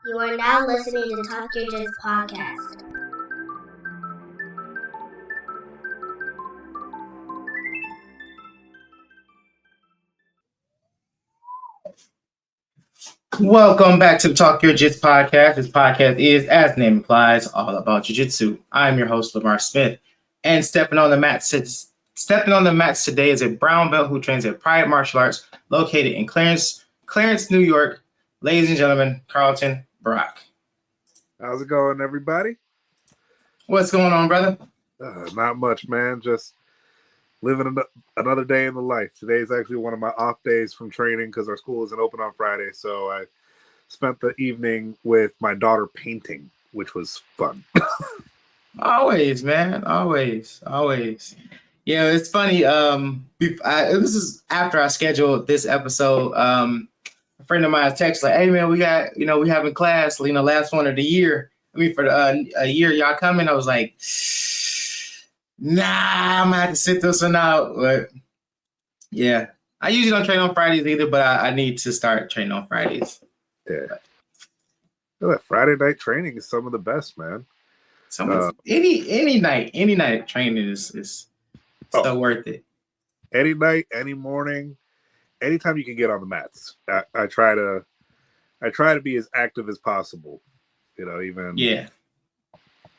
You are now listening to Talk Your Jits podcast. Welcome back to the Talk Your Jits podcast. This podcast is, as the name implies, all about jiu-jitsu. I'm your host, Lamar Smith, and stepping on the mats today is a brown belt who trains at Pride Martial Arts, located in Clarence, New York. Ladies and gentlemen, Carlton Brock. How's it going, everybody? What's going on, brother? Not much, man. Just living another day in the life. Today's actually one of my off days from training because our school isn't open on Friday. So I spent the evening with my daughter painting, which was fun. Always, man. Always. Yeah, it's funny. This is after I scheduled this episode. A friend of mine texted like, "Hey, man, we having class. Last one of the year. For a year, y'all coming?" I was like, "Nah, I'm gonna have to sit this one out." But yeah, I usually don't train on Fridays either, but I need to start training on Fridays. Yeah, that Friday night training is some of the best, man. Any night of training is so worth it. Any night, any morning, anytime you can get on the mats. I try to be as active as possible. Even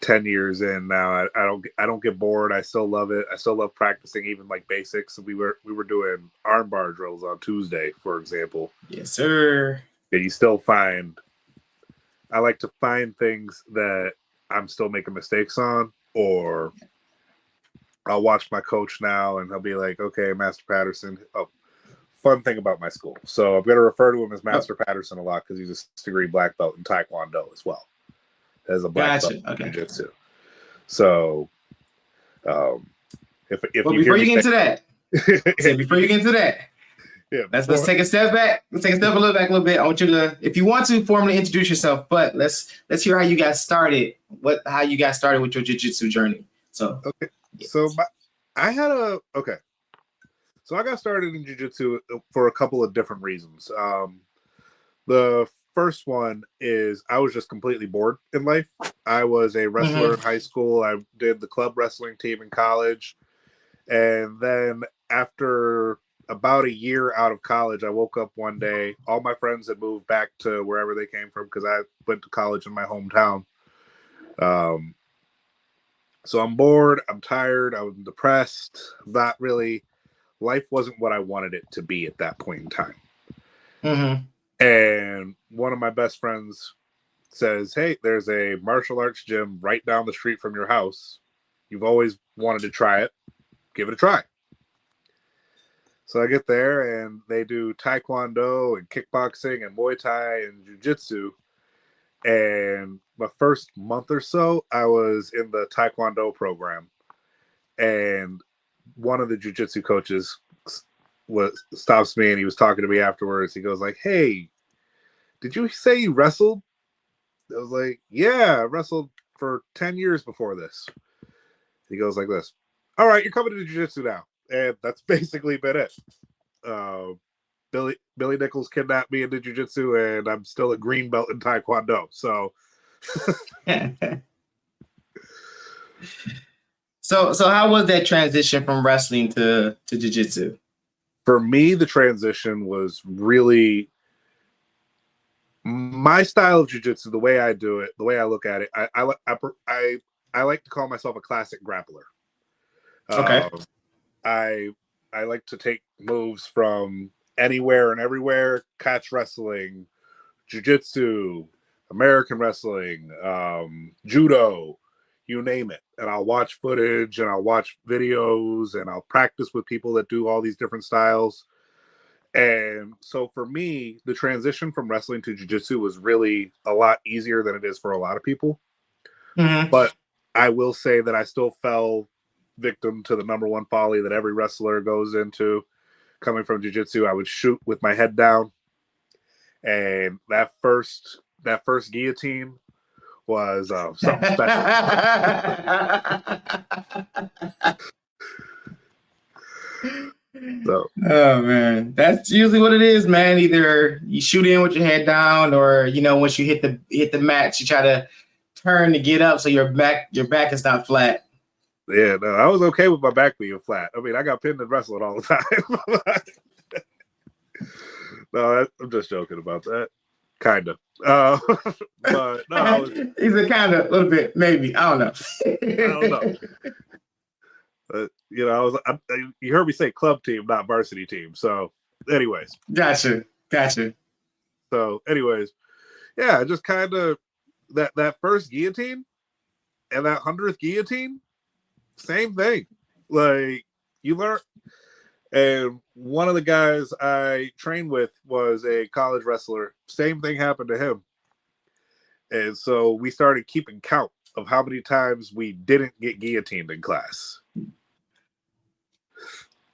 10 years in now, I don't get bored. I still love it. I still love practicing even like basics. We were doing arm bar drills on Tuesday, for example. Yes, sir. And I like to find things that I'm still making mistakes on, or I'll watch my coach now and he'll be like, "Okay, Master Patterson." Oh, fun thing about my school. So I'm going to refer to him as Master Patterson a lot because he's a 6th-degree black belt in Taekwondo as well as a black belt in Jiu-Jitsu. So if before you get into that, yeah, let's take a step back. Let's take a step a little bit. I want you to, if you want to, formally introduce yourself, but let's hear how you got started. How you got started with your jiu-jitsu journey. So okay, so I got started in jiu-jitsu for a couple of different reasons. The first one is I was just completely bored in life. I was a wrestler in high school. I did the club wrestling team in college. And then after about a year out of college, I woke up one day. All my friends had moved back to wherever they came from because I went to college in my hometown. So I'm bored. I'm tired. I was depressed. Life wasn't what I wanted it to be at that point in time. Mm-hmm. And one of my best friends says, "Hey, there's a martial arts gym right down the street from your house. You've always wanted to try it. Give it a try." So I get there and they do Taekwondo and kickboxing and Muay Thai and Jiu-Jitsu. And my first month or so, I was in the Taekwondo program. And one of the Jiu-Jitsu coaches stops me and he was talking to me afterwards. He goes like, "Hey, did you say you wrestled?" I was like, "Yeah, I wrestled for 10 years before this." He goes like this, "All right, you're coming to jiu-jitsu now." And that's basically been it. Billy Nichols kidnapped me into jiu-jitsu and I'm still a green belt in Taekwondo. So So how was that transition from wrestling to jiu-jitsu? For me, the transition was really my style of jiu-jitsu, the way I do it, the way I look at it. I like to call myself a classic grappler. Okay. I like to take moves from anywhere and everywhere: catch wrestling, jiu-jitsu, American wrestling, judo, you name it. And I'll watch footage and I'll watch videos and I'll practice with people that do all these different styles. And so for me, the transition from wrestling to jiu-jitsu was really a lot easier than it is for a lot of people. Mm-hmm. But I will say that I still fell victim to the number one folly that every wrestler goes into. Coming from jiu-jitsu, I would shoot with my head down. And that first guillotine was something special. So, oh man, that's usually what it is, man. Either you shoot in with your head down, or once you hit the mat, you try to turn to get up so your back is not flat. yeah, no, I was okay with my back being flat. I mean, I got pinned and wrestling all the time. No, I'm just joking about that. Kind of. But no, I was. He's a kind of little bit, maybe. I don't know. I don't know. You heard me say club team, not varsity team. So, anyways. Gotcha. So, anyways, yeah, just kind of that first guillotine and that 100th guillotine, same thing. Like, you learn. And one of the guys I trained with was a college wrestler. Same thing happened to him. And so we started keeping count of how many times we didn't get guillotined in class.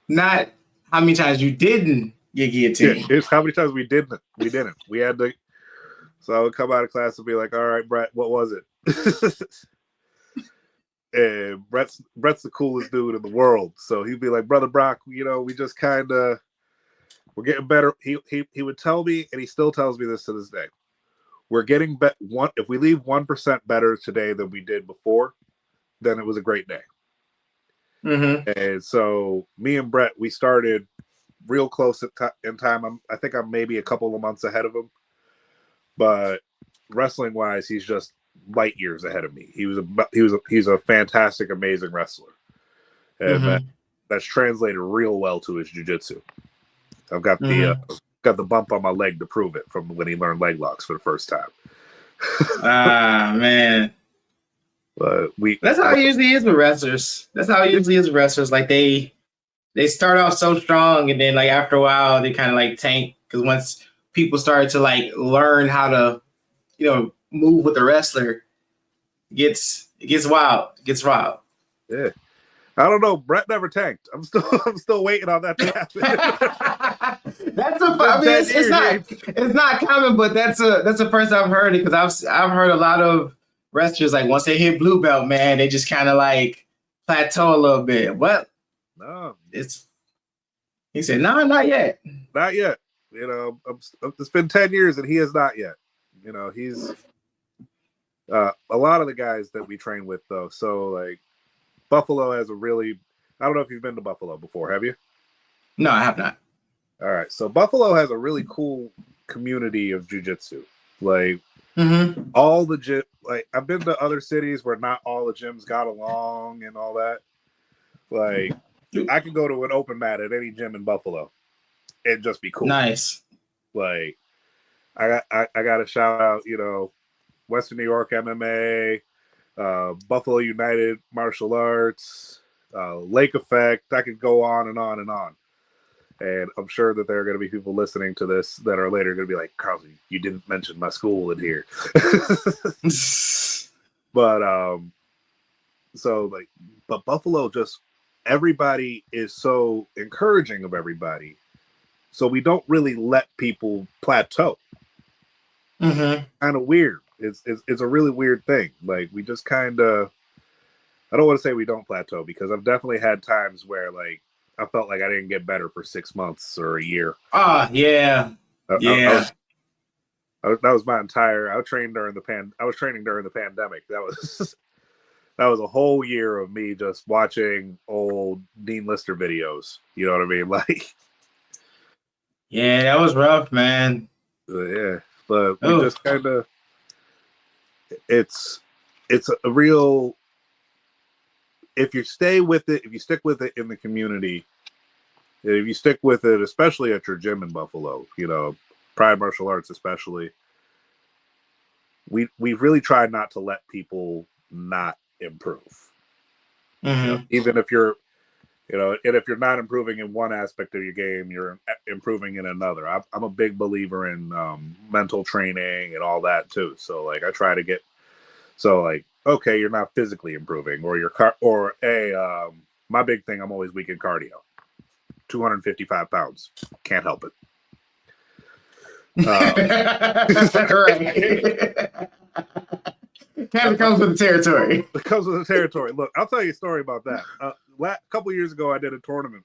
Not how many times you didn't get guillotined. Yeah, it's how many times we didn't. We had to. So I would come out of class and be like, all right, Brett, what was it? And Brett's the coolest dude in the world. So he'd be like, Brother Brock, we just kind of, we're getting better. He would tell me, and he still tells me this to this day. We're getting if we leave 1% better today than we did before, then it was a great day. Mm-hmm. And so me and Brett, we started real close in time. I think I'm maybe a couple of months ahead of him, but wrestling wise, he's just light years ahead of me. He's a fantastic, amazing wrestler, and that's translated real well to his jiu-jitsu. I've got the bump on my leg to prove it from when he learned leg locks for the first time. Man. But that's how it usually is with wrestlers. Like they start off so strong, and then like after a while they kind of like tank, because once people start to like learn how to move with the wrestler, it gets wild. It gets wild. Yeah. I don't know. Brett never tanked. I'm still waiting on that to happen. It's not common, but that's the first I've heard it, because I've heard a lot of wrestlers, like once they hit blue belt, man, they just kind of like plateau a little bit. What? No, he said, no, not yet. Not yet. It's been 10 years and he has not yet. He's a lot of the guys that we train with though. So like Buffalo has I don't know if you've been to Buffalo before, have you? No, I have not. All right. So Buffalo has a really cool community of jiu-jitsu. Like all the gym, like I've been to other cities where not all the gyms got along and all that. Like I could go to an open mat at any gym in Buffalo and just be cool. Nice. Like I got to shout out, Western New York MMA, Buffalo United Martial Arts, Lake Effect. I could go on and on and on. And I'm sure that there are going to be people listening to this that are later going to be like, Carlton, you didn't mention my school in here. But Buffalo, just everybody is so encouraging of everybody. So we don't really let people plateau. Kind of weird. It's a really weird thing. Like we just kind of, I don't want to say we don't plateau, because I've definitely had times where like I felt like I didn't get better for 6 months or a year. Yeah. That was my entire. I was training during the pandemic. That was a whole year of me just watching old Dean Lister videos. You know what I mean? Like, yeah, that was rough, man. Yeah, but we just kind of. It's a real. If you stay with it, if you stick with it in the community, if you stick with it, especially at your gym in Buffalo, Pride Martial Arts especially, we've really tried not to let people not improve. Even if you're, and if you're not improving in one aspect of your game, you're improving in another. I'm a big believer in mental training and all that too. So like I try to get, okay, you're not physically improving, or my big thing, I'm always weak in cardio. 255 pounds, can't help it. Kind of comes with the territory. It comes with the territory. Look, I'll tell you a story about that. A couple years ago, I did a tournament,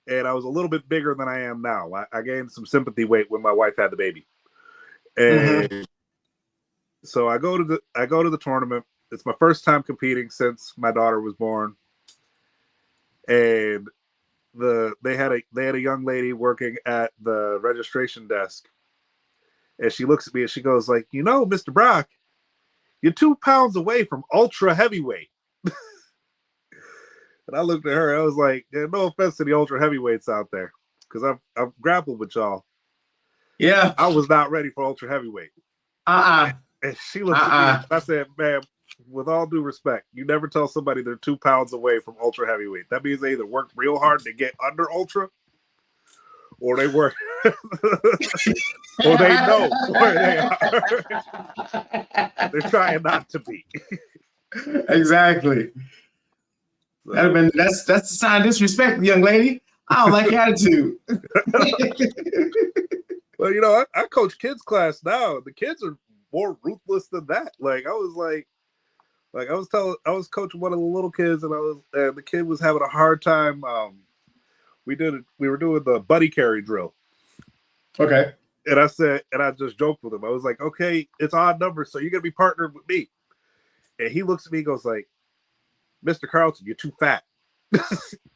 and I was a little bit bigger than I am now. I gained some sympathy weight when my wife had the baby, and so I go to the tournament. It's my first time competing since my daughter was born, and they had a young lady working at the registration desk, and she looks at me and she goes like, Mr. Brock, you're 2 pounds away from ultra heavyweight. And I looked at her. I was like, no offense to the ultra heavyweights out there, because I've grappled with y'all. Yeah, I was not ready for ultra heavyweight. And she looked at me. And I said, "Ma'am, with all due respect, you never tell somebody they're 2 pounds away from ultra heavyweight. That means they either worked real hard to get under ultra, or they work, or they know where they are. They're trying not to be." Exactly. That's a sign of disrespect, young lady. I don't like your attitude. Well, I coach kids class now. The kids are more ruthless than that. I was coaching one of the little kids, and the kid was having a hard time. We were doing the buddy carry drill. Okay. And I just joked with him. I was like, okay, it's odd numbers, so you're gonna be partnered with me. And he looks at me and goes like, "Mr. Carlton, you're too fat."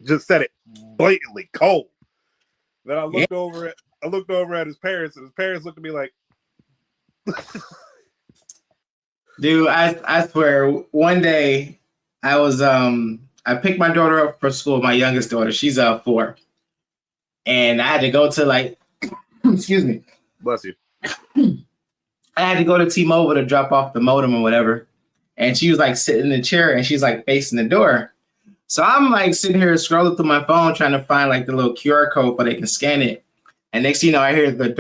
Just said it blatantly, cold. Then I looked over at his parents, and his parents looked at me like, dude, I swear, one day I was I picked my daughter up for school, my youngest daughter, she's 4. And I had to go to excuse me. Bless you. I had to go to T-Mobile to drop off the modem or whatever. And she was sitting in the chair and she's facing the door. So I'm sitting here scrolling through my phone trying to find the little QR code so they can scan it. And next thing you know, I hear the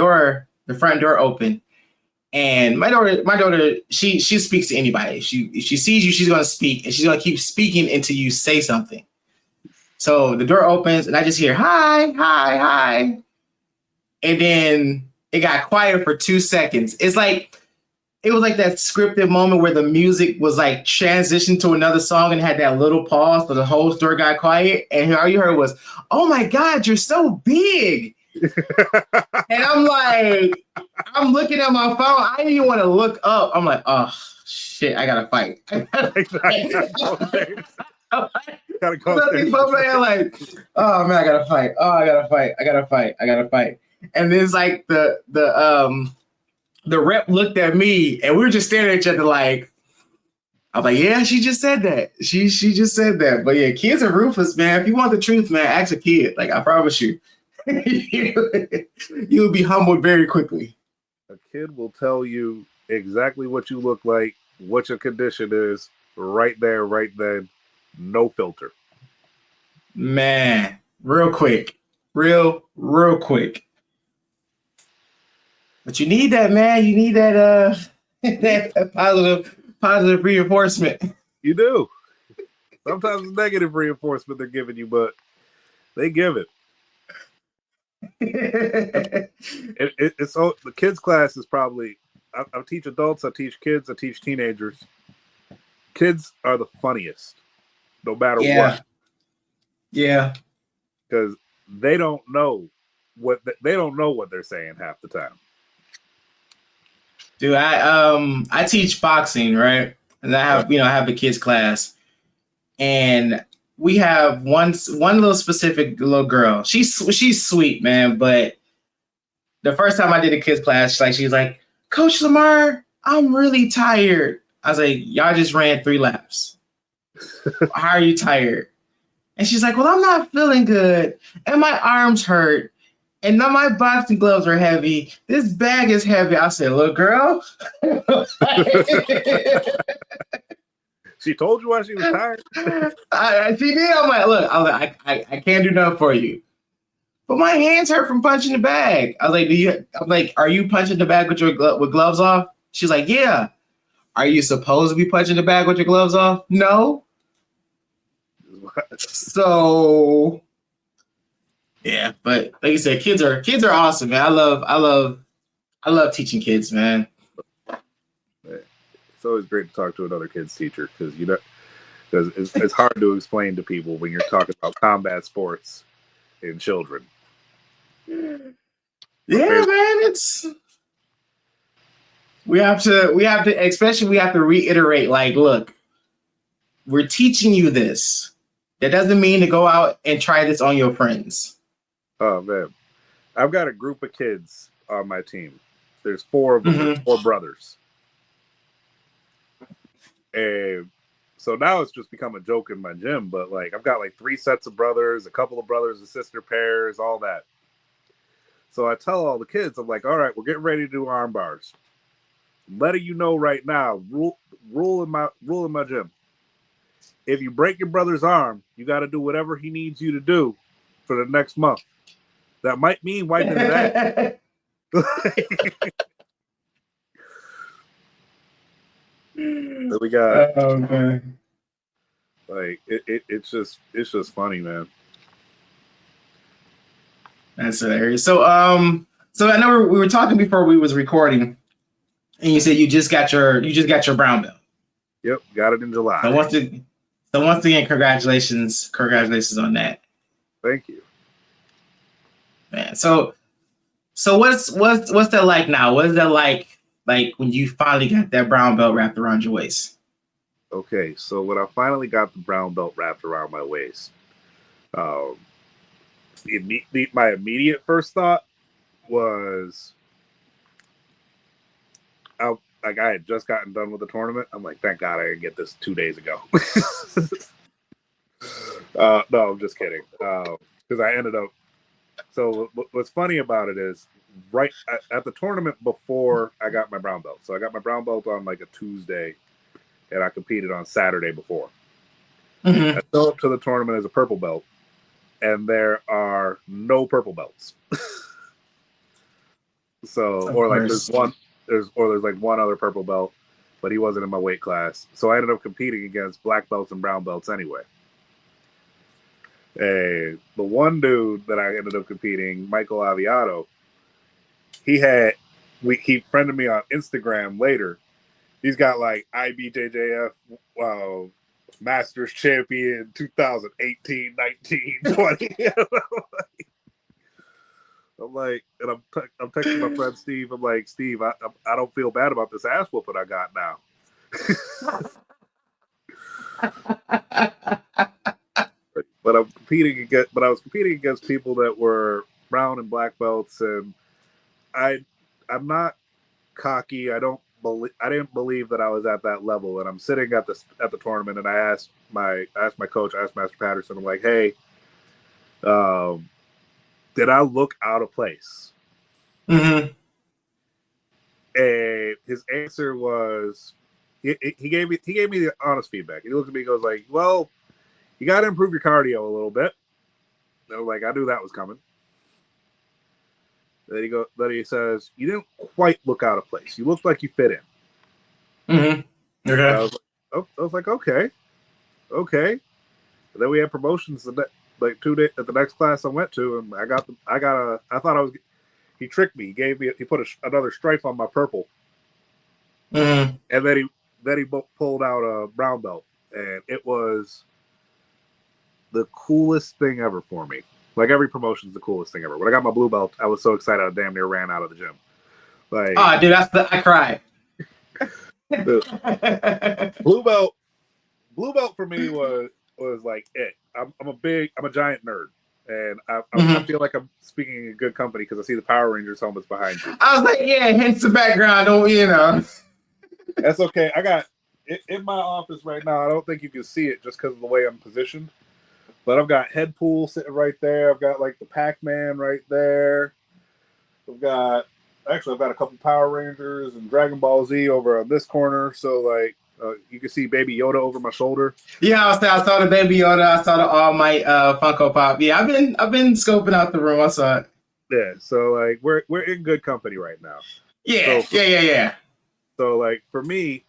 front door open. And my daughter, she speaks to anybody. If she sees you, she's gonna speak, and she's gonna keep speaking until you say something. So the door opens and I just hear hi, hi, hi. And then it got quiet for 2 seconds. It was that scripted moment where the music was transitioned to another song and had that little pause, so the whole store got quiet. And all you heard was, "Oh my God, you're so big." And I'm looking at my phone. I didn't even want to look up. I'm like, oh shit, I gotta fight. Gotta go. Oh man, I gotta fight. Oh, I gotta fight. And then it's the rep looked at me and we were just staring at each other I'm like, yeah, she just said that. She just said that. But yeah, kids are ruthless, man. If you want the truth, man, ask a kid. I promise you. You'll be humbled very quickly. A kid will tell you exactly what you look like, what your condition is, right there, right then. No filter. Man, real quick. Real quick. But you need that, man. You need that that positive reinforcement. You do. Sometimes it's negative reinforcement they're giving you, but they give it. It's so the kids class is probably I teach adults, I teach kids, I teach teenagers. Kids are the funniest, no matter what. Yeah. Because they don't know what they're saying half the time. Dude, I teach boxing, right? And I have the kids class, and we have one little specific little girl. She's sweet, man. But the first time I did a kids class, she's like, "Coach Lamar, I'm really tired." I was like, "Y'all just ran 3 laps. How are you tired?" And she's like, "Well, I'm not feeling good, and my arms hurt. And now my boxing gloves are heavy. This bag is heavy." I said, "Little girl." She told you why she was tired? She did. I'm like, "Look, I can't do nothing for you. But my hands hurt from punching the bag." I was like, "Are you punching the bag with with gloves off?" She's like, "Yeah." "Are you supposed to be punching the bag with your gloves off?" "No." So yeah, but like you said, kids are awesome, man. I love teaching kids, man. It's always great to talk to another kid's teacher because it's hard to explain to people when you're talking about combat sports in children. Yeah, man, we have to especially we have to reiterate, like, look, we're teaching you this. That doesn't mean to go out and try this on your friends. Oh man, I've got a group of kids on my team. There's 4 of them, there's 4 brothers. And so now it's just become a joke in my gym, but like I've got like 3 sets of brothers, a couple of brothers and sister pairs, all that. So I tell all the kids, I'm like, all right, we're getting ready to do arm bars. I'm letting you know right now, rule in my gym. If you break your brother's arm, you got to do whatever he needs you to do for the next month. That might mean wiping his ass. So we got, oh man, like it's just funny, man. that's hilarious. So I know we were talking before we was recording, and you said you just got your brown belt. Yep, got it in July. So once again, congratulations on that. Thank you, man. So what's that like now? What is that like when you finally got that brown belt wrapped around your waist? Okay, so when I finally got the brown belt wrapped around my waist, my immediate first thought was, I had just gotten done with the tournament. I'm like, thank God I didn't get this 2 days ago. No, I'm just kidding. Because I ended up. So what's funny about it is, right at the tournament before I got my brown belt. So I got my brown belt on like a Tuesday, and I competed on Saturday before. I show up to the tournament as a purple belt, and there are no purple belts. So, or like there's like one other purple belt, but he wasn't in my weight class. So I ended up competing against black belts and brown belts anyway. And the one dude that I ended up competing, Michael Aviato, he friended me on Instagram later. He's got like IBJJF Masters Champion 2018, 19, 20. I'm like, and I'm texting my friend Steve. I'm like, Steve, I don't feel bad about this ass whooping I got now. But I was competing against people that were brown and black belts, and I'm not cocky. I didn't believe that I was at that level. And I'm sitting at the tournament, and I asked my coach, Master Patterson, I'm like, hey, did I look out of place? Mm-hmm. And his answer was, he gave me the honest feedback. He looked at me and goes like, well, you got to improve your cardio a little bit. And I was like, I knew that was coming. Then he says, you didn't quite look out of place. You looked like you fit in. Mm-hmm. Okay. I was like, okay. And then we had promotions like 2 days at the next class I went to, and he tricked me. He put another stripe on my purple. Mm-hmm. And then he pulled out a brown belt, and it was the coolest thing ever for me. Like, every promotion is the coolest thing ever. When I got my blue belt, I was so excited I damn near ran out of the gym. Like, oh, dude, I cried. Blue belt for me was like it. I'm a giant nerd, and I feel like I'm speaking in good company because I see the Power Rangers helmets behind you. I was like, yeah, hence the background. Don't you know? That's okay. I got it in my office right now. I don't think you can see it just because of the way I'm positioned. But I've got Headpool sitting right there. I've got like the Pac-Man right there. I've got a couple Power Rangers and Dragon Ball Z over on this corner. So like you can see Baby Yoda over my shoulder. Yeah, I saw the Baby Yoda. I saw the All Might Funko Pop. Yeah, I've been scoping out the room. I saw it. Yeah, so like we're in good company right now. Yeah, yeah. So like for me,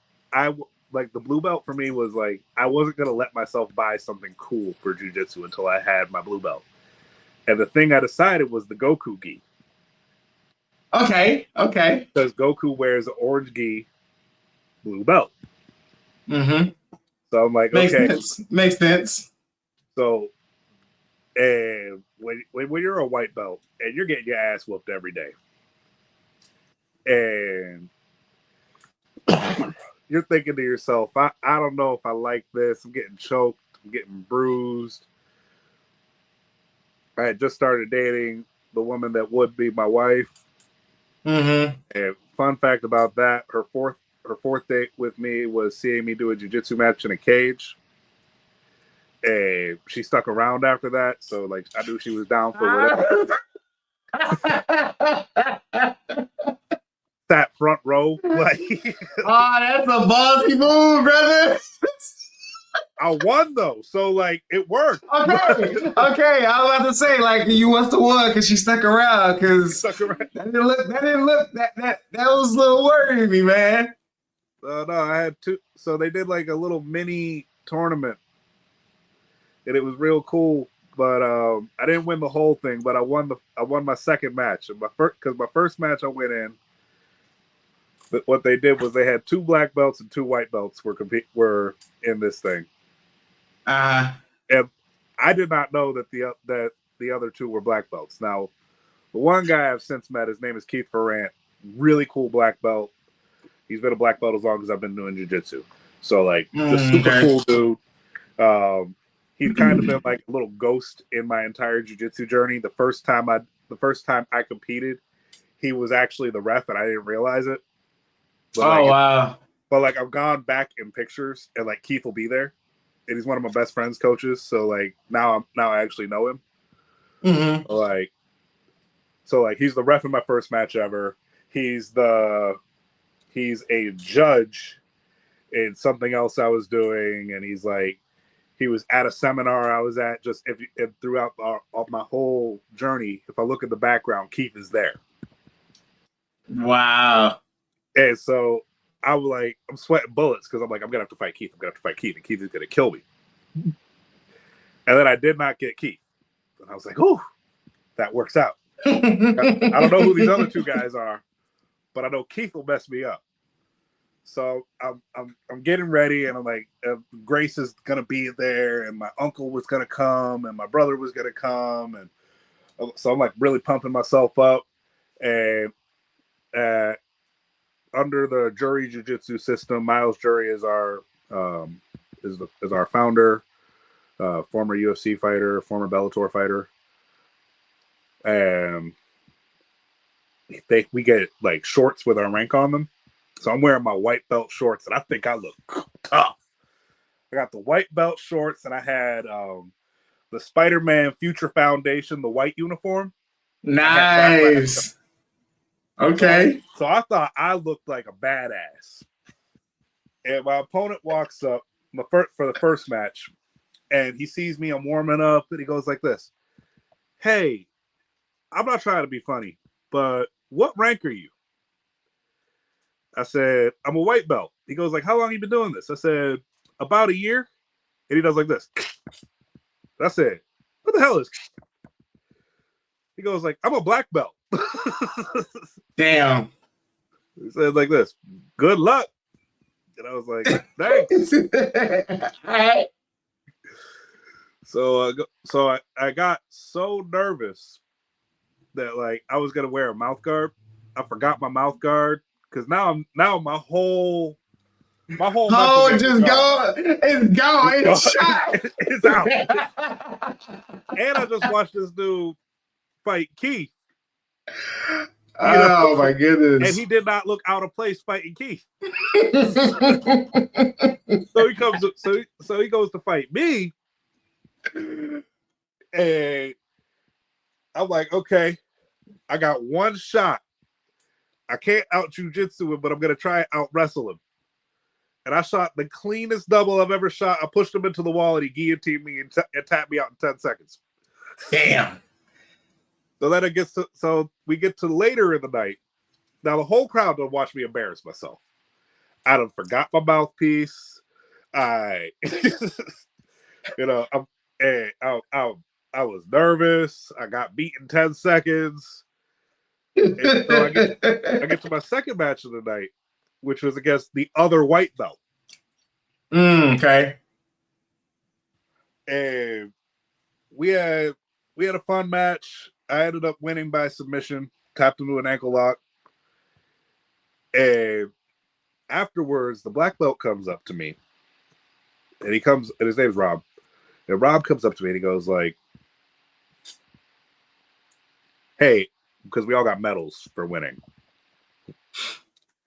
like the blue belt for me was like, I wasn't going to let myself buy something cool for jiu-jitsu until I had my blue belt. And the thing I decided was the Goku gi. Okay. Because Goku wears an orange gi, blue belt. Mm-hmm. So I'm like, Makes sense. So, and when you're a white belt and you're getting your ass whooped every day, and you're thinking to yourself, I don't know if I like this. I'm getting choked. I'm getting bruised. I had just started dating the woman that would be my wife. Mm-hmm. And fun fact about that, her fourth date with me was seeing me do a jiu-jitsu match in a cage. And she stuck around after that, so like I knew she was down for whatever. That front row, like oh, that's a ballsy move, brother. I won though, so like it worked. Okay, I was about to say like you must have won because she stuck around because that didn't look that was a little worrying to me, man. No, I had two. So they did like a little mini tournament, and it was real cool. But I didn't win the whole thing, but I won my second match. And my first match I went in. But what they did was they had 2 black belts and 2 white belts were in this thing. And I did not know that the other 2 were black belts. Now, the one guy I've since met, his name is Keith Ferrant. Really cool black belt. He's been a black belt as long as I've been doing jiu-jitsu. So like, just super cool dude. He's kind of been like a little ghost in my entire jiu-jitsu journey. The first time I competed, he was actually the ref, and I didn't realize it. But wow! But like I've gone back in pictures, and like Keith will be there, and he's one of my best friend's coaches. So like now I actually know him. Mm-hmm. So like he's the ref in my first match ever. He's a judge in something else I was doing, and he was at a seminar I was at. Just throughout my whole journey, if I look at the background, Keith is there. Wow. And so I was like, I'm sweating bullets because I'm like, I'm gonna have to fight Keith. I'm gonna have to fight Keith, and Keith is gonna kill me. And then I did not get Keith, and I was like, "Oh, that works out." I don't know who these other 2 guys are, but I know Keith will mess me up. So I'm getting ready, and I'm like, Grace is gonna be there, and my uncle was gonna come, and my brother was gonna come, and so I'm like really pumping myself up, and under the Jury Jiu-Jitsu system, Miles Jury is our founder, former UFC fighter, former Bellator fighter, and we get like shorts with our rank on them. So I'm wearing my white belt shorts, and I think I look tough. I got the white belt shorts, and I had the Spider-Man Future Foundation, the white uniform. Nice. Okay. So I thought I looked like a badass. And my opponent walks up for the first match, and he sees me, I'm warming up, and he goes like this. Hey, I'm not trying to be funny, but what rank are you? I said, I'm a white belt. He goes like, how long have you been doing this? I said, about a year. And he does like this. I said, what the hell is? He goes like, I'm a black belt. Damn. He said like this, good luck. And I was like, thanks. All right. So I got so nervous that like I was gonna wear a mouth guard. I forgot my mouth guard because now my whole oh, just gone. It's gone. It's shot. It's out. And I just watched this dude fight Keith. Oh my goodness! And he did not look out of place fighting Keith. So he comes. So he goes to fight me, and I'm like, okay, I got one shot. I can't out jiu-jitsu him, but I'm gonna try and out wrestle him. And I shot the cleanest double I've ever shot. I pushed him into the wall, and he guillotined me and tapped me out in 10 seconds. Damn. So then we get to later in the night. Now the whole crowd don't watch me embarrass myself. I done forgot my mouthpiece. I was nervous. I got beat in 10 seconds. And so I get to my second match of the night, which was against the other white belt. Okay. And we had We had a fun match. I ended up winning by submission, tapped into an ankle lock. And afterwards, the black belt comes up to me. And his name's Rob. And Rob comes up to me and he goes like, hey, because we all got medals for winning.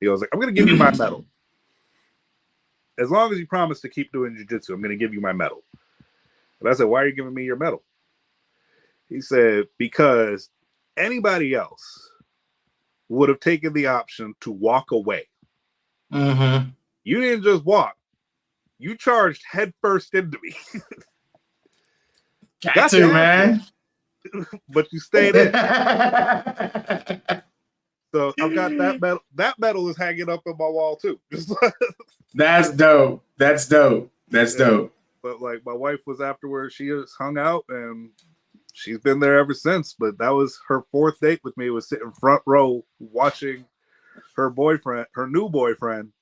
He goes like, I'm going to give you my medal. As long as you promise to keep doing jiu-jitsu, I'm going to give you my medal. And I said, why are you giving me your medal? He said, because anybody else would have taken the option to walk away. Mm-hmm. You didn't just walk. You charged head first into me. Got to, man. But you stayed in. So I've got that medal. That medal is hanging up on my wall too. That's dope. That's dope. That's dope. But like my wife was afterwards, she just hung out and she's been there ever since. But that was her fourth date with me, was sitting front row watching her new boyfriend,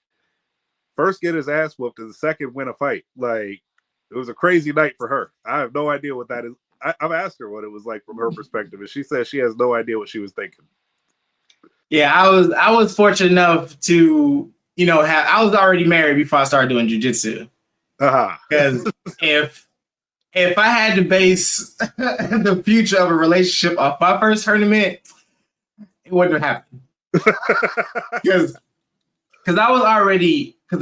first get his ass whooped and the second win a fight. Like, it was a crazy night for her. I have no idea what that is. I've asked her what it was like from her perspective, and she says she has no idea what she was thinking. Yeah, I was fortunate enough to, I was already married before I started doing jiu-jitsu. Because if I had to base the future of a relationship off my first tournament, it wouldn't have happened. Because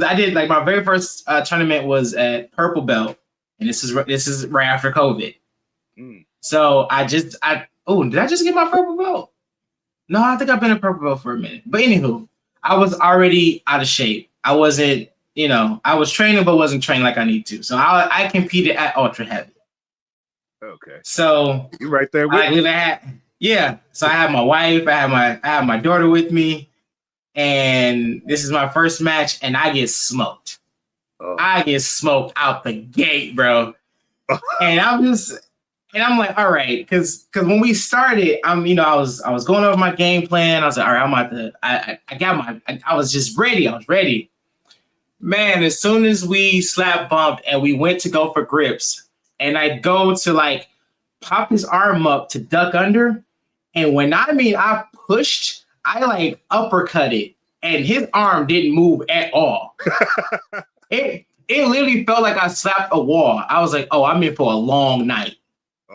I did like my very first tournament was at purple belt, and this is right after COVID. So did I just get my purple belt? No, I think I've been a purple belt for a minute. But anywho, I was already out of shape. I wasn't, I was training, but wasn't trained like I need to. So I competed at ultra heavy. Okay. So you right there with me. So I have my wife, I have my daughter with me, and this is my first match, and I get smoked. Oh. I get smoked out the gate, bro. And I'm like, all right, because when we started, I was going over my game plan. I was like, all right, I'm about to, I was just ready. I was ready. Man, as soon as we slap bumped and we went to go for grips, and I go to like pop his arm up to duck under, and when I pushed, I like uppercutted, and his arm didn't move at all. It literally felt like I slapped a wall. I was like, oh, I'm in for a long night.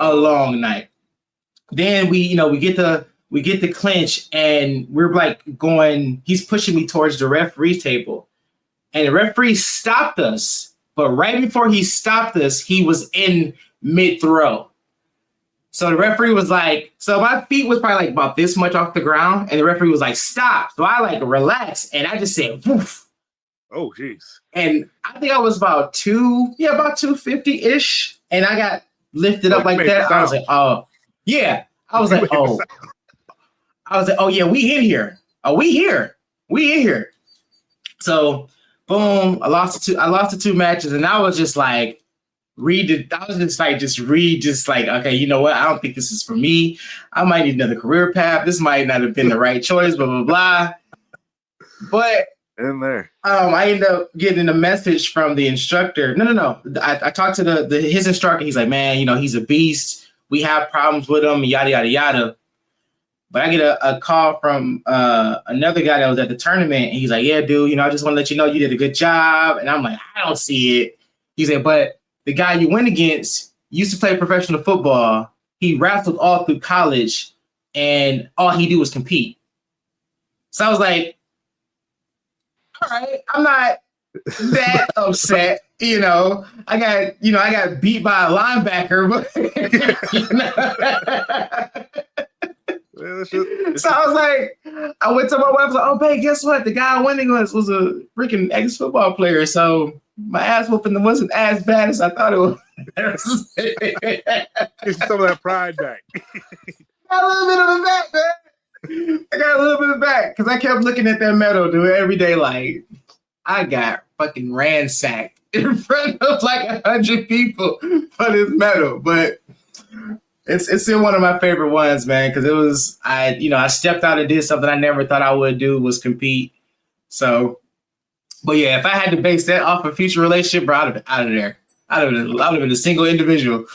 A long night. Then we get the clinch, and we're like going, he's pushing me towards the referee table. And the referee stopped us. But right before he stopped us, he was in mid-throw. So the referee was like, so my feet was probably like about this much off the ground, and the referee was like, stop. So I like relaxed, and I just said, woof. Oh, jeez. And I think I was about 250-ish, and I got lifted up like that. I was like, oh, yeah. I was like, oh, yeah, we in here. Oh, we in here. So, boom, I lost the two matches, and I was just like, okay, you know what? I don't think this is for me. I might need another career path. This might not have been the right choice, blah, blah, blah. But in there, I ended up getting a message from the instructor. No. I talked to his instructor. He's like, man, he's a beast. We have problems with him, yada, yada, yada. But I get a call from another guy that was at the tournament. And he's like, yeah, dude, I just want to let you know you did a good job. And I'm like, I don't see it. He said, but the guy you went against used to play professional football. He wrestled all through college, and all he do was compete. So I was like, all right, I'm not that upset. I got beat by a linebacker, but So I was like, I went to my wife, I was like, oh, babe, guess what? The guy winning was a freaking ex-football player. So my ass whooping wasn't as bad as I thought it was. Get some of that pride back. Got a little bit of it back, man. I got a little bit of it back because I kept looking at that medal, dude, every day. Like, I got fucking ransacked in front of like 100 people for this medal. But it's still one of my favorite ones, man, because it was, I stepped out and did something I never thought I would do, was compete. So, but yeah, if I had to base that off a future relationship, bro, I'd have been out of there. I'd have been a single individual.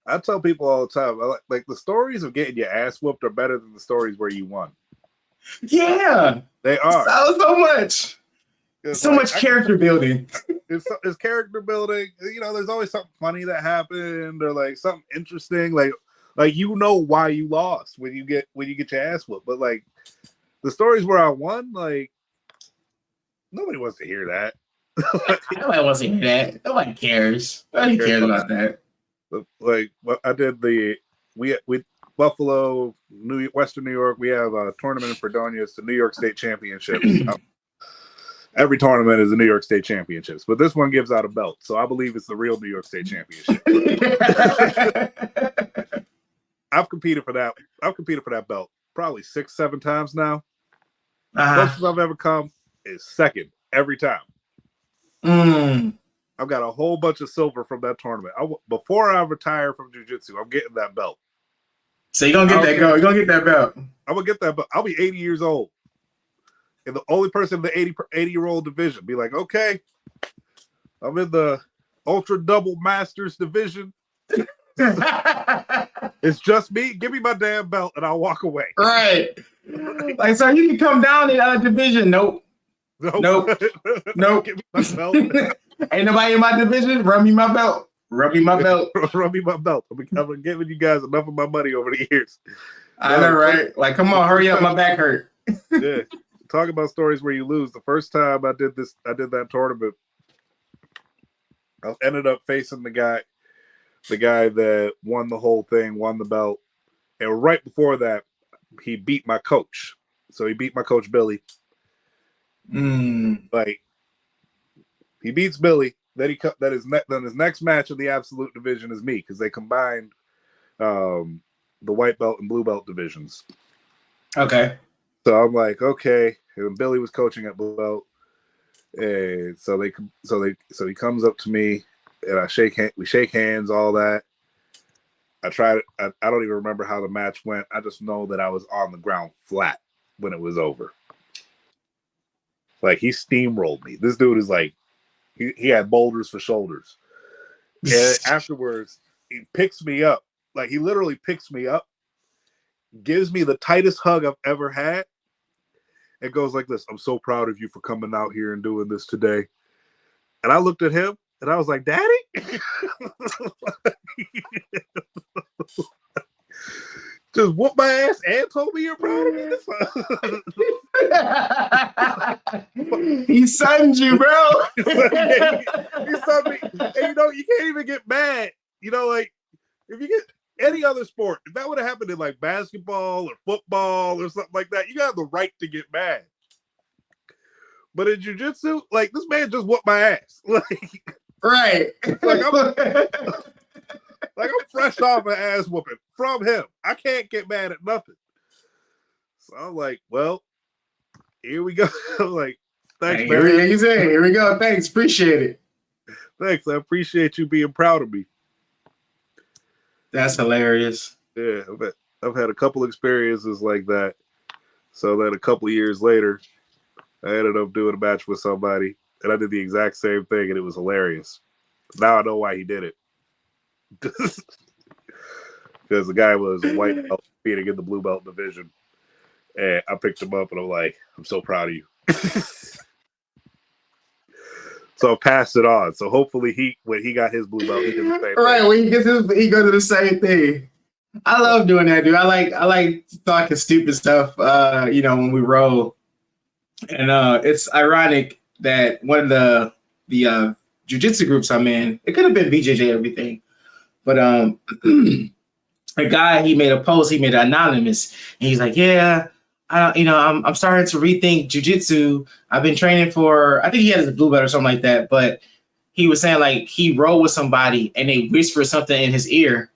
I tell people all the time, like the stories of getting your ass whooped are better than the stories where you won. Yeah, They are. so much. So like, much character building. It's character building. You know, there's always something funny that happened or like something interesting. Like you know why you lost when you get your ass whooped. But like the stories where I won, like nobody wants to hear that. Nobody wants to hear that. Nobody cares. Nobody cares about that. Like I did we Buffalo, Western New York. We have a tournament in Fredonia. It's the New York State Championships. Every tournament is the New York State Championships, but this one gives out a belt, so I believe it's the real New York State Championship. I've competed for that. I've competed for that belt probably 6-7 times now. Closest I've ever come is second every time. I've got a whole bunch of silver from that tournament. Before I retire from jiu-jitsu, I'm getting that belt. So you're gonna get that go. You're gonna get that belt. I'm gonna get that belt. I'll be 80 years old. And the only person in the 80-year-old division be like, okay, I'm in the ultra double masters division. It's just me. Give me my damn belt and I'll walk away. Right. Like, so you can come down in our division. Nope. Give me my belt. Ain't nobody in my division. Run me my belt. Run me my belt. Run me my belt. I've been giving you guys enough of my money over the years. I know, right? Like, come on, hurry up. My back hurt. Yeah. Talk about stories where you lose. The first time I did that tournament, I ended up facing the guy that won the whole thing, won the belt. And right before that, he beat my coach. So he beat my coach, Billy. Like, he beats Billy. Then his next match in the absolute division is me, because they combined the white belt and blue belt divisions. Okay. So I'm like, okay. And Billy was coaching at blue belt, and so he comes up to me, and we shake hands, all that. I don't even remember how the match went. I just know that I was on the ground flat when it was over. Like, he steamrolled me. This dude is like, he had boulders for shoulders. And afterwards, he picks me up. Like, he literally picks me up, gives me the tightest hug I've ever had. It goes like this: I'm so proud of you for coming out here and doing this today. And I looked at him and I was like, Daddy? Just whooped my ass and told me you're proud of me? He sunned you, bro. He sunned me. And you can't even get mad. Like, if you get any other sport, if that would have happened in like basketball or football or something like that, you got the right to get mad. But in jiu-jitsu, like, this man just whooped my ass. Like, right. I'm fresh off an ass whooping from him. I can't get mad at nothing. So I'm like, well, here we go. I'm like, thanks, man. Here we go. Thanks. Appreciate it. Thanks. I appreciate you being proud of me. That's hilarious. Yeah, I've had a couple experiences like that. So then a couple of years later, I ended up doing a match with somebody, and I did the exact same thing, and it was hilarious. Now I know why he did it. Because the guy was a white belt competing in the blue belt division, and I picked him up, and I'm like, I'm so proud of you. So I passed it on. So hopefully when he got his blue belt, he did the same right, thing. when he gets he goes to the same thing. I love doing that, dude. I like talking stupid stuff, when we roll. And it's ironic that one of the jiu-jitsu groups I'm in, it could have been BJJ, everything. But a guy, he made a post, he made it anonymous, and he's like, yeah, I'm starting to rethink jiu-jitsu. I've been training for, I think he had his blue belt or something like that, but he was saying, like, he rolled with somebody and they whispered something in his ear,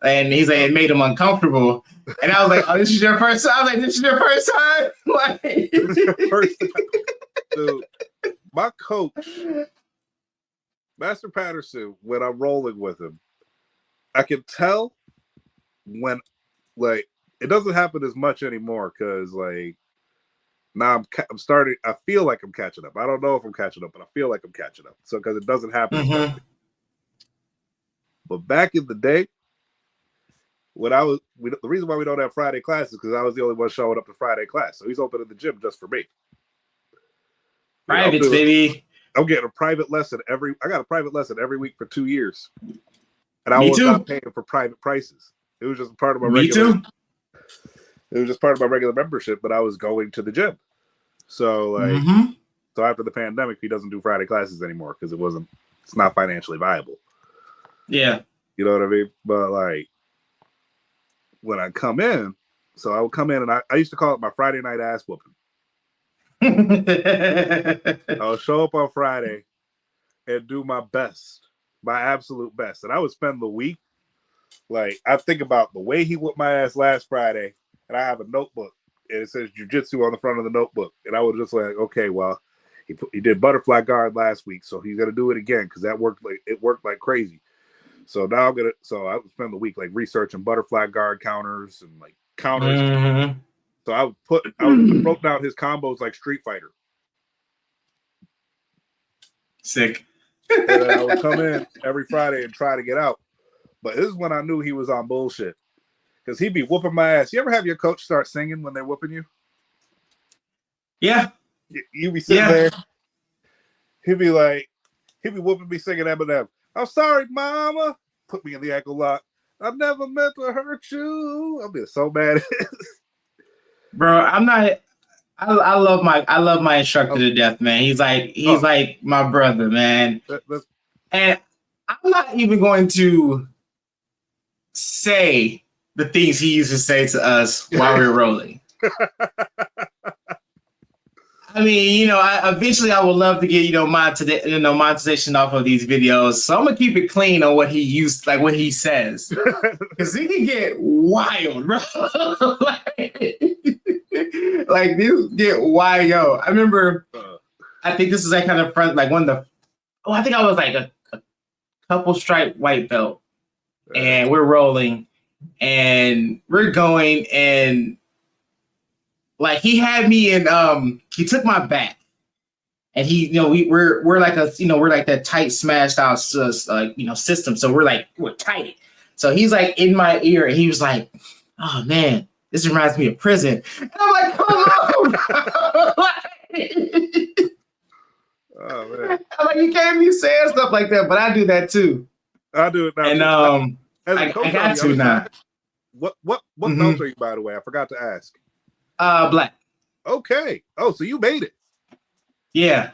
and he's like, it made him uncomfortable. And I was like, oh, this is your first time? I was like, this is your first time? Like, This is your first time. Dude, my coach, Master Patterson, when I'm rolling with him, I can tell when, like, it doesn't happen as much anymore because, like, now I'm starting. I feel like I'm catching up. I don't know if I'm catching up, but I feel like I'm catching up. So because it doesn't happen as much. But back in the day, the reason why we don't have Friday classes is because I was the only one showing up to Friday class. So he's opening the gym just for me. Privates, baby. I'm getting a private lesson I got a private lesson every week for 2 years. And I Me was too. not paying for private prices. It was just part of my Me too. It was just part of my regular membership, but I was going to the gym. So so after the pandemic, he doesn't do Friday classes anymore because it's not financially viable. Yeah. You know what I mean? But like when I come in, so I would come in and I used to call it my Friday night ass whooping. I would show up on Friday and do my best, my absolute best. And I would spend the week, like, I think about the way he whooped my ass last Friday, and I have a notebook, and it says Jiu-Jitsu on the front of the notebook. And I was just like, okay, well, he did butterfly guard last week, so he's gonna do it again because it worked like crazy. So now so I would spend the week like researching butterfly guard counters and like counters. Mm-hmm. So I broke down his combos like Street Fighter. Sick. And then I would come in every Friday and try to get out. But this is when I knew he was on bullshit. Because he'd be whooping my ass. You ever have your coach start singing when they're whooping you? Yeah. You be sitting there. He'd be whooping me singing Eminem. I'm sorry, mama. Put me in the ankle lock. I never meant to hurt you. I'll be so mad. Bro, I'm not. I love my instructor to death, man. He's like my brother, man. And I'm not even going to say the things he used to say to us while we were rolling. I mean, eventually I would love to get, monetization off of these videos. So I'm gonna keep it clean on what he says, because he can get wild, bro. like these get wild. I remember, I think this is like kind of front, like one of the. Oh, I think I was like a couple stripe white belt, and we're rolling, and we're going, and like he had me in he took my back, and he we're like we're like that tight smashed out system, so we're tight. So he's like in my ear, and he was like, "Oh man, this reminds me of prison." And I'm like, "Come on." Oh man. I'm like, you can't be saying stuff like that, but I do that too. I do it now. And I got to now. What belts are you, by the way? I forgot to ask. Black. Okay. Oh, so you made it. Yeah.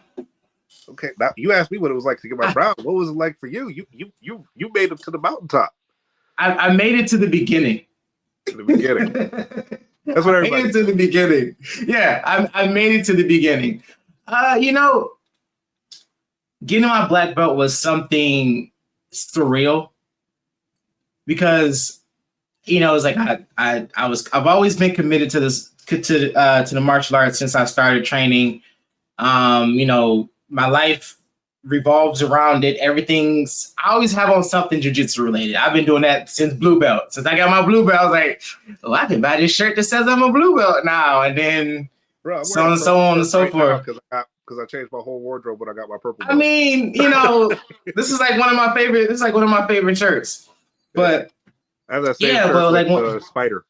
Okay. Now you asked me what it was like to get my brown. What was it like for you? You made it to the mountaintop. I made it to the beginning. To the beginning. That's what everybody. I made it to the beginning. Yeah, I made it to the beginning. Getting my black belt was something surreal because it's like I've always been committed to this to the martial arts since I started training. My life revolves around it. I always have on something jiu-jitsu related. I've been doing that since blue belt. Since I got my blue belt, I was like, oh, I can buy this shirt that says I'm a blue belt now. And then so on and so forth. Because I changed my whole wardrobe when I got my purple belt. I mean, this is like one of my favorite shirts. But I have that same shirt with Spider.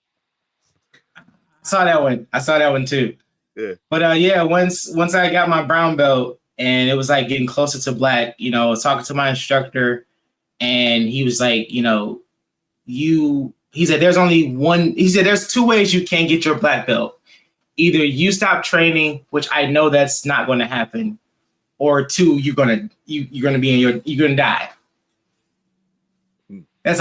I saw that one too. Yeah. But once I got my brown belt and it was like getting closer to black, talking to my instructor, and he was like, he said there's two ways you can't get your black belt. Either you stop training, which I know that's not going to happen, or two, you're gonna die. That's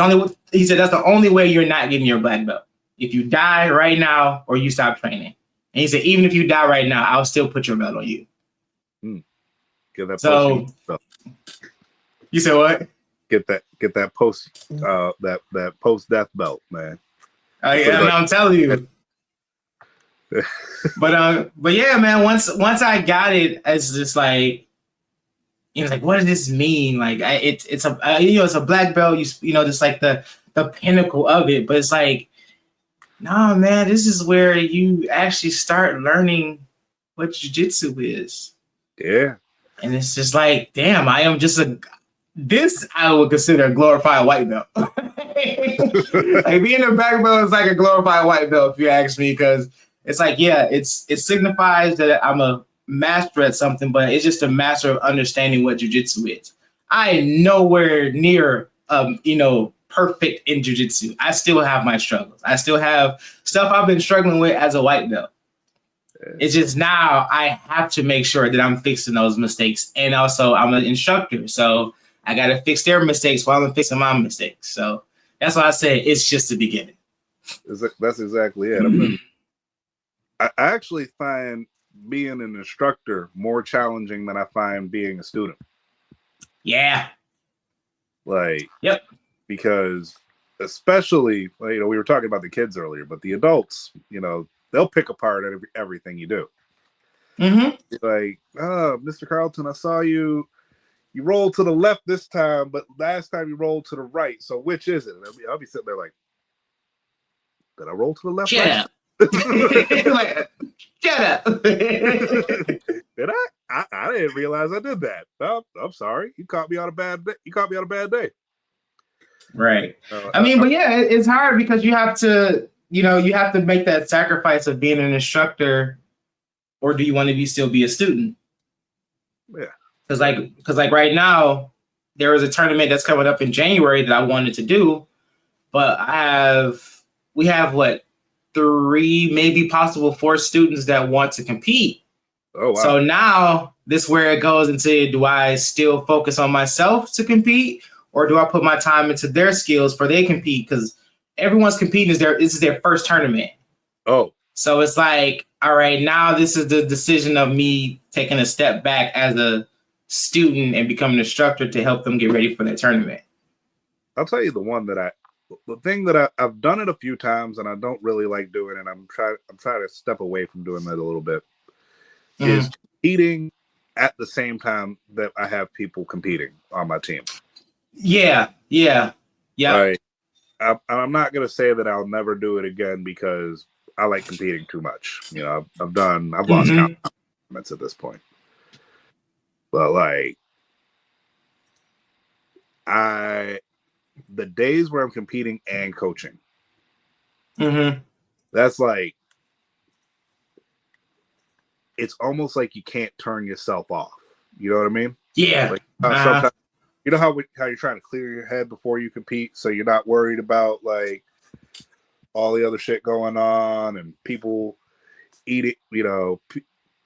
he said that's the only way you're not getting your black belt. If you die right now or you stop training. And he said, even if you die right now, I'll still put your belt on you. Get that. So you said what? Get that post that post death belt, man. I'm telling you. but yeah, man. Once I got it, it's just like, like, what does this mean? Like, it's a black belt. Just like the pinnacle of it. But it's like, no, man, this is where you actually start learning what jiu-jitsu is. Yeah. And it's just like, damn, I am just this I would consider a glorified white belt. Like being a black belt is like a glorified white belt, if you ask me, because it's like, yeah, it signifies that I'm a master at something, but it's just a master of understanding what jujitsu is. I am nowhere near, perfect in jujitsu. I still have my struggles. I still have stuff I've been struggling with as a white belt. It's just now I have to make sure that I'm fixing those mistakes. And also I'm an instructor, so I got to fix their mistakes while I'm fixing my mistakes. So that's why I say it's just the beginning. That's exactly it. I actually find being an instructor more challenging than I find being a student. Yeah. Yep. Because especially, we were talking about the kids earlier, but the adults, they'll pick apart everything you do. Mm-hmm. Like, oh, Mr. Carlton, I saw you rolled to the left this time, but last time you rolled to the right. So which is it? And I'll be sitting there like, did I roll to the left? Shut up. Like, shut up. Did I? I didn't realize I did that. Oh, I'm sorry. You caught me on a bad day. Right. But yeah, it's hard because you have to, you have to make that sacrifice of being an instructor, or do you want to still be a student? Yeah. Because like right now, there is a tournament that's coming up in January that I wanted to do, but we have 3, maybe possible 4 students that want to compete. Oh, wow. So now this is where it goes into, do I still focus on myself to compete, or do I put my time into their skills for they compete? Because everyone's competing, this is their first tournament. Oh. So it's like, all right, now this is the decision of me taking a step back as a student and becoming an instructor to help them get ready for their tournament. I'll tell you the thing that I've done it a few times and I don't really like doing, and I'm trying to step away from doing that a little bit, is competing at the same time that I have people competing on my team. Yeah. I'm not going to say that I'll never do it again because I like competing too much. I've lost count at this point. But the days where I'm competing and coaching, that's it's almost like you can't turn yourself off. You know what I mean? Yeah. Sometimes, how you're trying to clear your head before you compete, so you're not worried about all the other shit going on and people eating,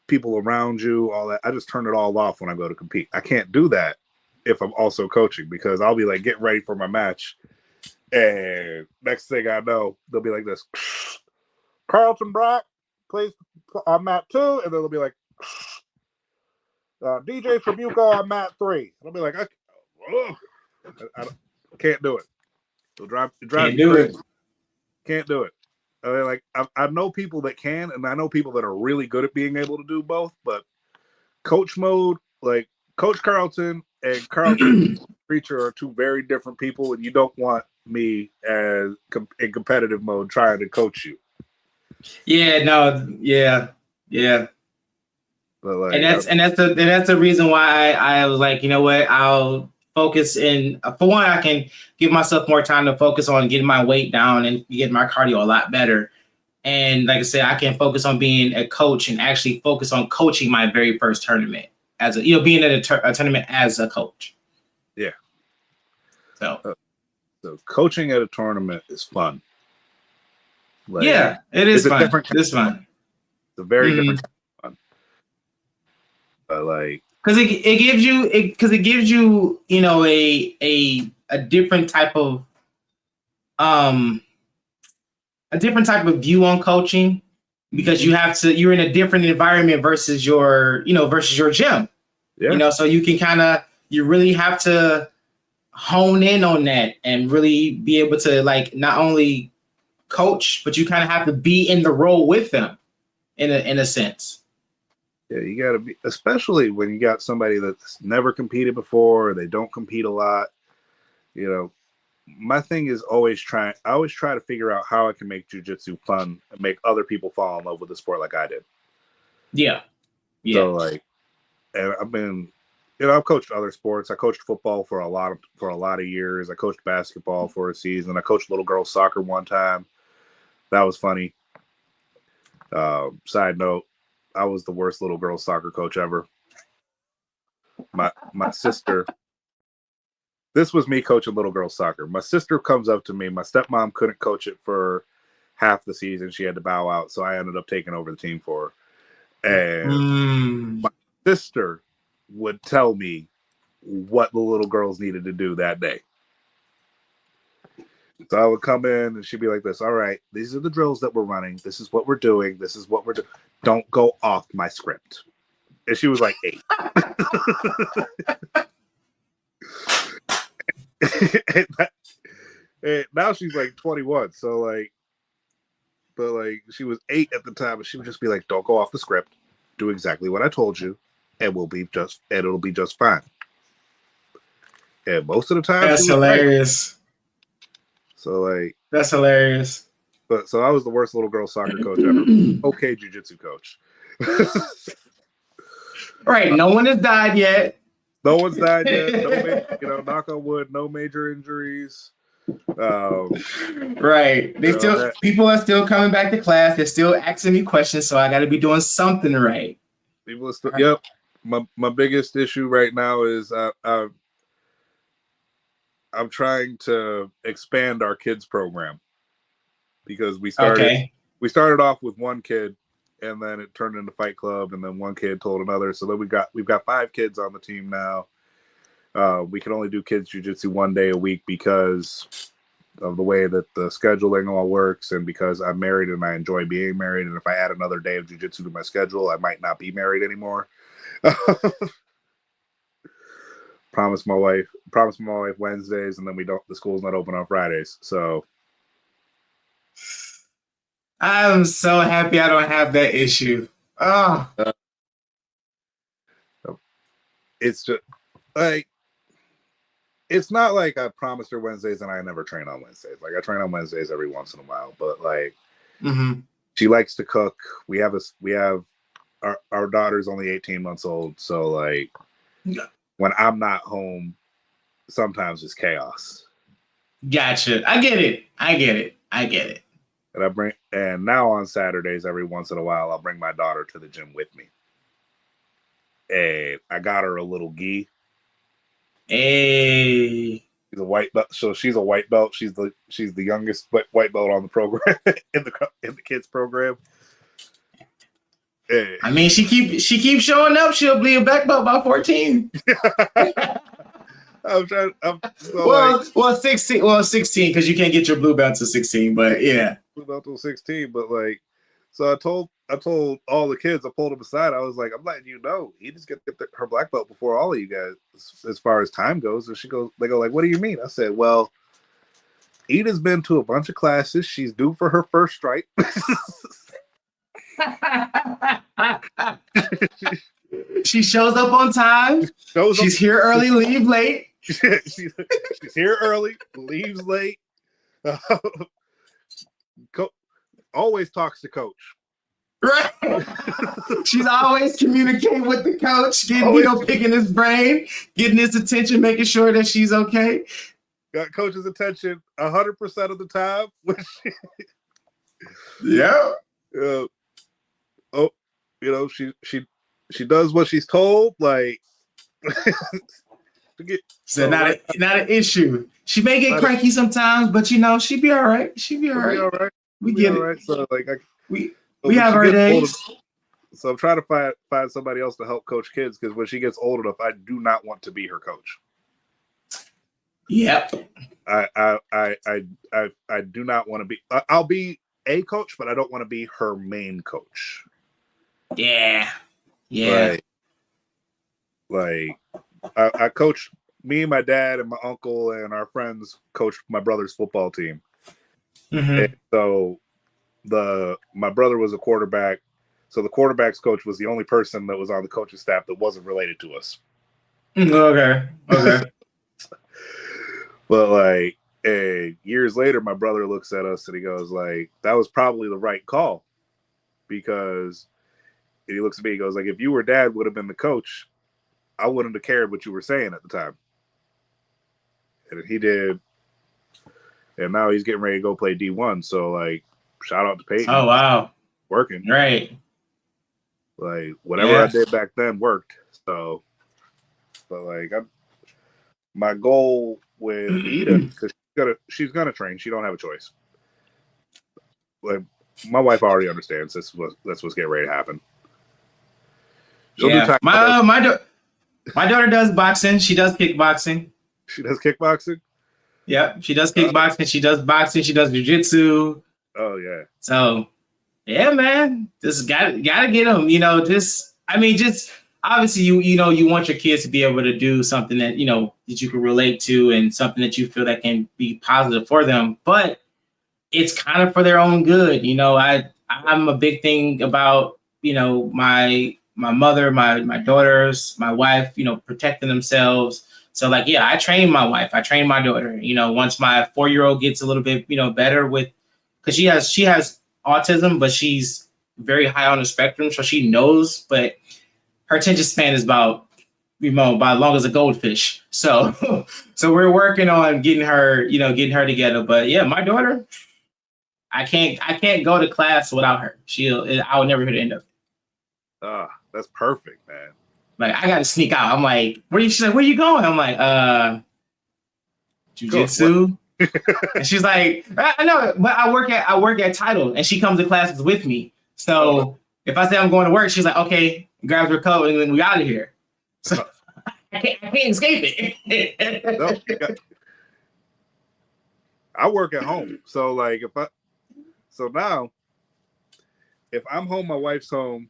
people around you, all that. I just turn it all off when I go to compete. I can't do that if I'm also coaching, because I'll be getting ready for my match, and next thing I know, they'll be like this, Carlton Brock plays on mat 2, and then they'll be like, DJ Trabuco on mat 3. And I'll be like, I can't do it. It'll drive Can't me do crazy. it. Can't do it. I know people that can, and I know people that are really good at being able to do both, but coach mode, Coach Carlton and Carlton Preacher are 2 very different people, and you don't want me in competitive mode trying to coach you. Yeah, no, yeah. But and that's the reason why I was like, you know what, I'll focus in. For one, I can give myself more time to focus on getting my weight down and getting my cardio a lot better. And like I said, I can focus on being a coach and actually focus on coaching my very first tournament as being at a tournament as a coach. Yeah. So coaching at a tournament is fun. Yeah, it is fun. It's fun. It's a very different kind of fun. But because it gives you a different type of view on coaching, because you're in a different environment versus your gym. Yeah. So you can you really have to hone in on that and really be able to not only coach, but you kind of have to be in the role with them in a sense. Yeah, you got to be, especially when you got somebody that's never competed before, or they don't compete a lot. My thing is I always try to figure out how I can make jiu-jitsu fun and make other people fall in love with the sport like I did. Yeah. So and I've been I've coached other sports. I coached football for a lot of years. I coached basketball for a season. I coached little girls soccer one time. That was funny. Side note, I was the worst little girls soccer coach ever. My sister. This was me coaching little girls soccer. My sister comes up to me. My stepmom couldn't coach it for half the season. She had to bow out, so I ended up taking over the team for her. And my sister would tell me what the little girls needed to do that day. So I would come in and she'd be like this, all right, these are the drills that we're running. This is what we're doing. This is what we're doing. Don't go off my script. And she was like 8. and now she's like 21. So but she was 8 at the time, and she would just be like, don't go off the script. Do exactly what I told you, and it'll be just fine. And most of the time, that's hilarious. Right. So that's hilarious. But so I was the worst little girl soccer coach ever. Okay, jiu-jitsu coach. Right. No one has died yet. No one's died yet. No, knock on wood, no major injuries. Right. People are still coming back to class. They're still asking me questions, so I got to be doing something right. People are still. Yep. My biggest issue right now is I'm trying to expand our kids program because we started off with one kid, and then it turned into Fight Club, and then one kid told another. So then we've got 5 kids on the team now. We can only do kids jiu-jitsu 1 day a week because of the way that the scheduling all works, and because I'm married and I enjoy being married. And if I add another day of jiu-jitsu to my schedule, I might not be married anymore. Promise my wife Wednesdays, and then the school's not open on Fridays. So I'm so happy I don't have that issue. Oh, it's just it's not like I promised her Wednesdays and I never train on Wednesdays. I train on Wednesdays every once in a while, but she likes to cook. We have our daughter's only 18 months old, so when I'm not home, sometimes it's chaos. Gotcha. I get it. And now on Saturdays, every once in a while, I'll bring my daughter to the gym with me. And I got her a little gi. Hey. She's a white belt. So she's a white belt. She's the youngest white belt on the program in the kids program. Hey. I mean, she keeps showing up. She'll be a black belt by 14. I'm trying. 16. Well, 16 because you can't get your blue belt to 16. But yeah, blue belt till 16. But so I told all the kids. I pulled them aside. I was like, I'm letting you know, Edith's get her black belt before all of you guys, as far as time goes. And they go like, what do you mean? I said, well, Edith's been to a bunch of classes. She's due for her first stripe. She shows up on time. She's here early, leave late. She's here early, leaves late. Always talks to coach. Right. She's always communicating with the coach, picking his brain, getting his attention, making sure that she's okay. Got coach's attention 100% of the time. Yeah. She does what she's told. So not an issue. She may get cranky sometimes, but she'd be all right. She'd be all right. We get it. Right. So we have our days. So I'm trying to find somebody else to help coach kids, because when she gets old enough, I do not want to be her coach. Yep. I do not want to be. I'll be a coach, but I don't want to be her main coach. Yeah. Yeah. I coach, me and my dad and my uncle and our friends coached my brother's football team. Mm-hmm. And so my brother was a quarterback. So the quarterback's coach was the only person that was on the coaching staff that wasn't related to us. Okay. But years later, my brother looks at us and he goes that was probably the right call, because he looks at me, he goes if you were dad, would have been the coach, I wouldn't have cared what you were saying at the time. And he did. And now he's getting ready to go play D1. So, like, shout out to Peyton. Oh, wow. Working. Right. Like, whatever I did back then worked. So, but, like, my goal with Ida, because she's gonna train. She don't have a choice. Like, my wife already understands that's what's getting ready to happen. She'll do my daughter does boxing. She does kickboxing. She does kickboxing? Yep, she does kickboxing. She does boxing. She does jiu-jitsu. Oh, yeah. So, yeah, man. Just gotta get them. You know, just obviously you want your kids to be able to do something that, you know, that you can relate to and something that you feel that can be positive for them. But it's kind of for their own good. You know, I'm a big thing about, you know, my mother, my daughters, my wife, you know, protecting themselves. So, like, yeah, I train my wife. I train my daughter. You know, once my 4-year-old gets a little bit, you know, better with, because she has autism, but she's very high on the spectrum, so she knows. But her attention span is about long as a goldfish. So, so we're working on getting her together. But yeah, my daughter, I can't go to class without her. I will never hit the end of it. That's perfect, man. Like, I got to sneak out. I'm like, she's like, where you going? I'm like, jiu-jitsu. And she's like, I know, but I work at Title, and she comes to classes with me. So if I say I'm going to work, she's like, okay, grabs her coat, and then we out of here. So I can't escape it. I work at home, so like now, if I'm home, my wife's home.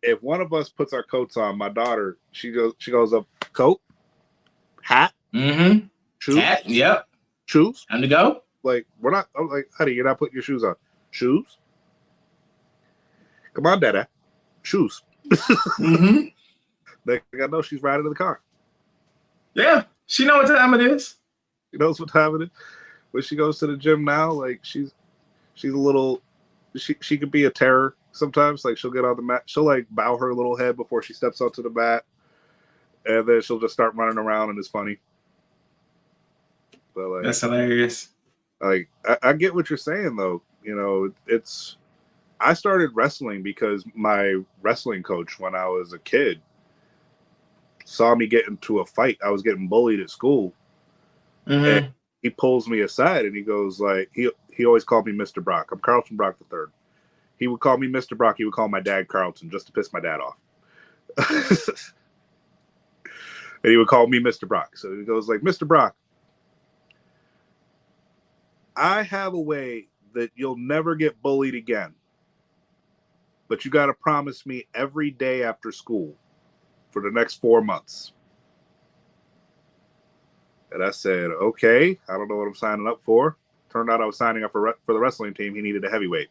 If one of us puts our coats on, my daughter, she goes up, coat, hat, shoes, hat, yep, shoes. Time to go. Like, I'm like, honey, you're not putting your shoes on. Shoes. Come on, Dada. Shoes. Next thing I know, she's riding in the car. Yeah, she knows what time it is. She knows what time it is. When she goes to the gym now, like she's a little. She could be a terror sometimes. Like, she'll get on the mat, she'll like bow her little head before she steps onto the mat, and then she'll just start running around, and it's funny. But like, that's hilarious. Like, I get what you're saying though. You know, I started wrestling because my wrestling coach, when I was a kid, saw me get into a fight. I was getting bullied at school, and he pulls me aside and he goes, like, he always called me Mr. Brock. I'm Carlton Brock III. He would call me Mr. Brock. He would call my dad Carlton just to piss my dad off. And he would call me Mr. Brock. So he goes like, Mr. Brock, I have a way that you'll never get bullied again. But you got to promise me every day after school for the next 4 months. And I said, okay, I don't know what I'm signing up for. Turned out I was signing up for the wrestling team. He needed a heavyweight.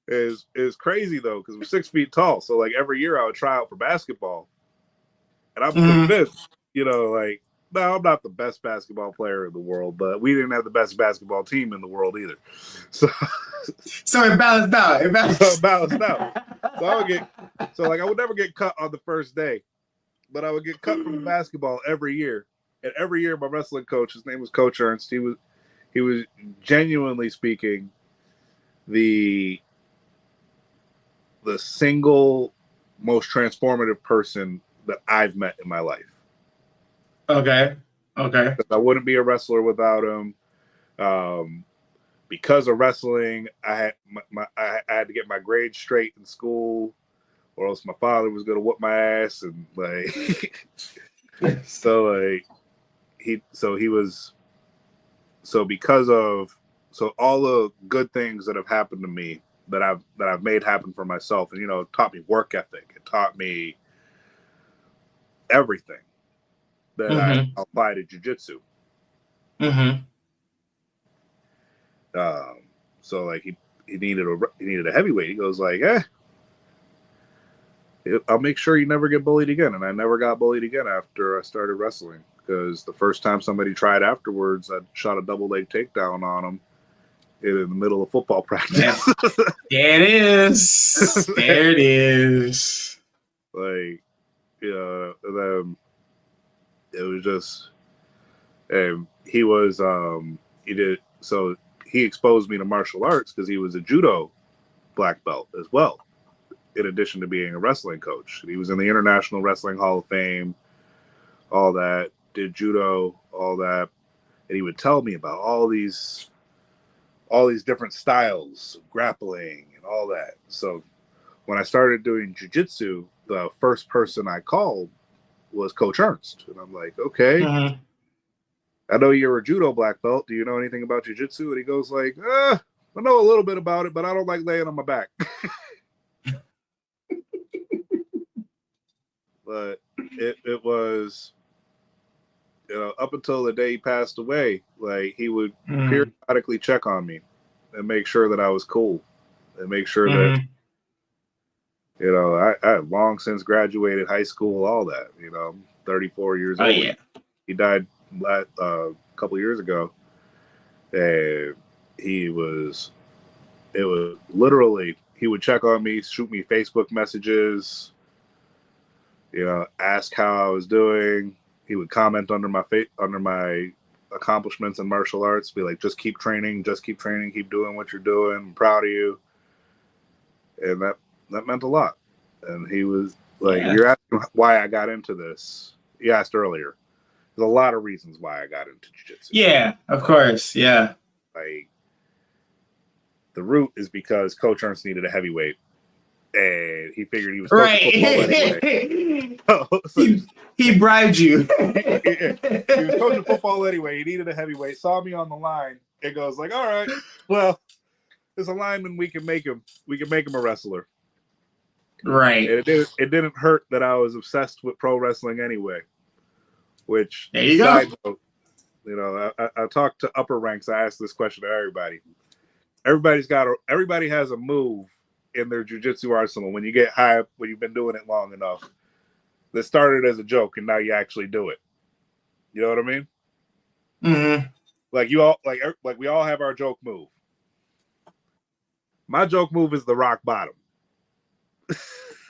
Is crazy though, because I'm 6 feet tall. So like every year I would try out for basketball, and I'm convinced, you know, like, no, I'm not the best basketball player in the world, but we didn't have the best basketball team in the world either. So it balanced out. So it balanced out. So I would never get cut on the first day, but I would get cut from basketball every year. And every year, my wrestling coach, his name was Coach Ernst. He was genuinely speaking the single most transformative person that I've met in my life. Okay. I wouldn't be a wrestler without him. Because of wrestling, I had to get my grades straight in school, or else my father was gonna whoop my ass. And like, so all the good things that have happened to me that I've made happen for myself, and, you know, taught me work ethic. It taught me everything that I apply to jiu-jitsu. So like he needed a heavyweight. He goes like, I'll make sure you never get bullied again. And I never got bullied again after I started wrestling, because the first time somebody tried afterwards, I shot a double leg takedown on him, in the middle of football practice. There it is. There it is. Like, and then it was just, and he was, he exposed me to martial arts because he was a judo black belt as well, in addition to being a wrestling coach. He was in the International Wrestling Hall of Fame, all that, did judo, all that. And he would tell me about all these different styles of grappling and all that. So when I started doing jiu-jitsu, the first person I called was Coach Ernst. And I'm like, okay, I know you're a judo black belt. Do you know anything about jiu-jitsu? And he goes like, I know a little bit about it, but I don't like laying on my back. But it was, up until the day he passed away, like he would periodically check on me and make sure that I was cool and make sure that, I had long since graduated high school, all that, I'm 34 years old. Yeah. He died a couple years ago. And it was literally, he would check on me, shoot me Facebook messages, ask how I was doing. He would comment under my accomplishments in martial arts, be like, just keep training, keep doing what you're doing. I'm proud of you. And that meant a lot. And he was like, You're asking why I got into this. You asked earlier. There's a lot of reasons why I got into jiu-jitsu. Yeah, of course. Yeah. Like, the root is because Coach Ernst needed a heavyweight. And he figured he was coaching football anyway. So he bribed you. He was coaching football anyway. He needed a heavyweight. Saw me on the line. It goes like, all right, well, there's a lineman. We can make him a wrestler. Right. And it didn't hurt that I was obsessed with pro wrestling anyway. Which, there you go. Note, I talked to upper ranks. I asked this question to everybody. Everybody has a move in their jiu-jitsu arsenal when you get high, when you've been doing it long enough, that started as a joke and now you actually do it. You know what I mean? Mm-hmm. Like you all, like we all have our joke move. My joke move is the rock bottom.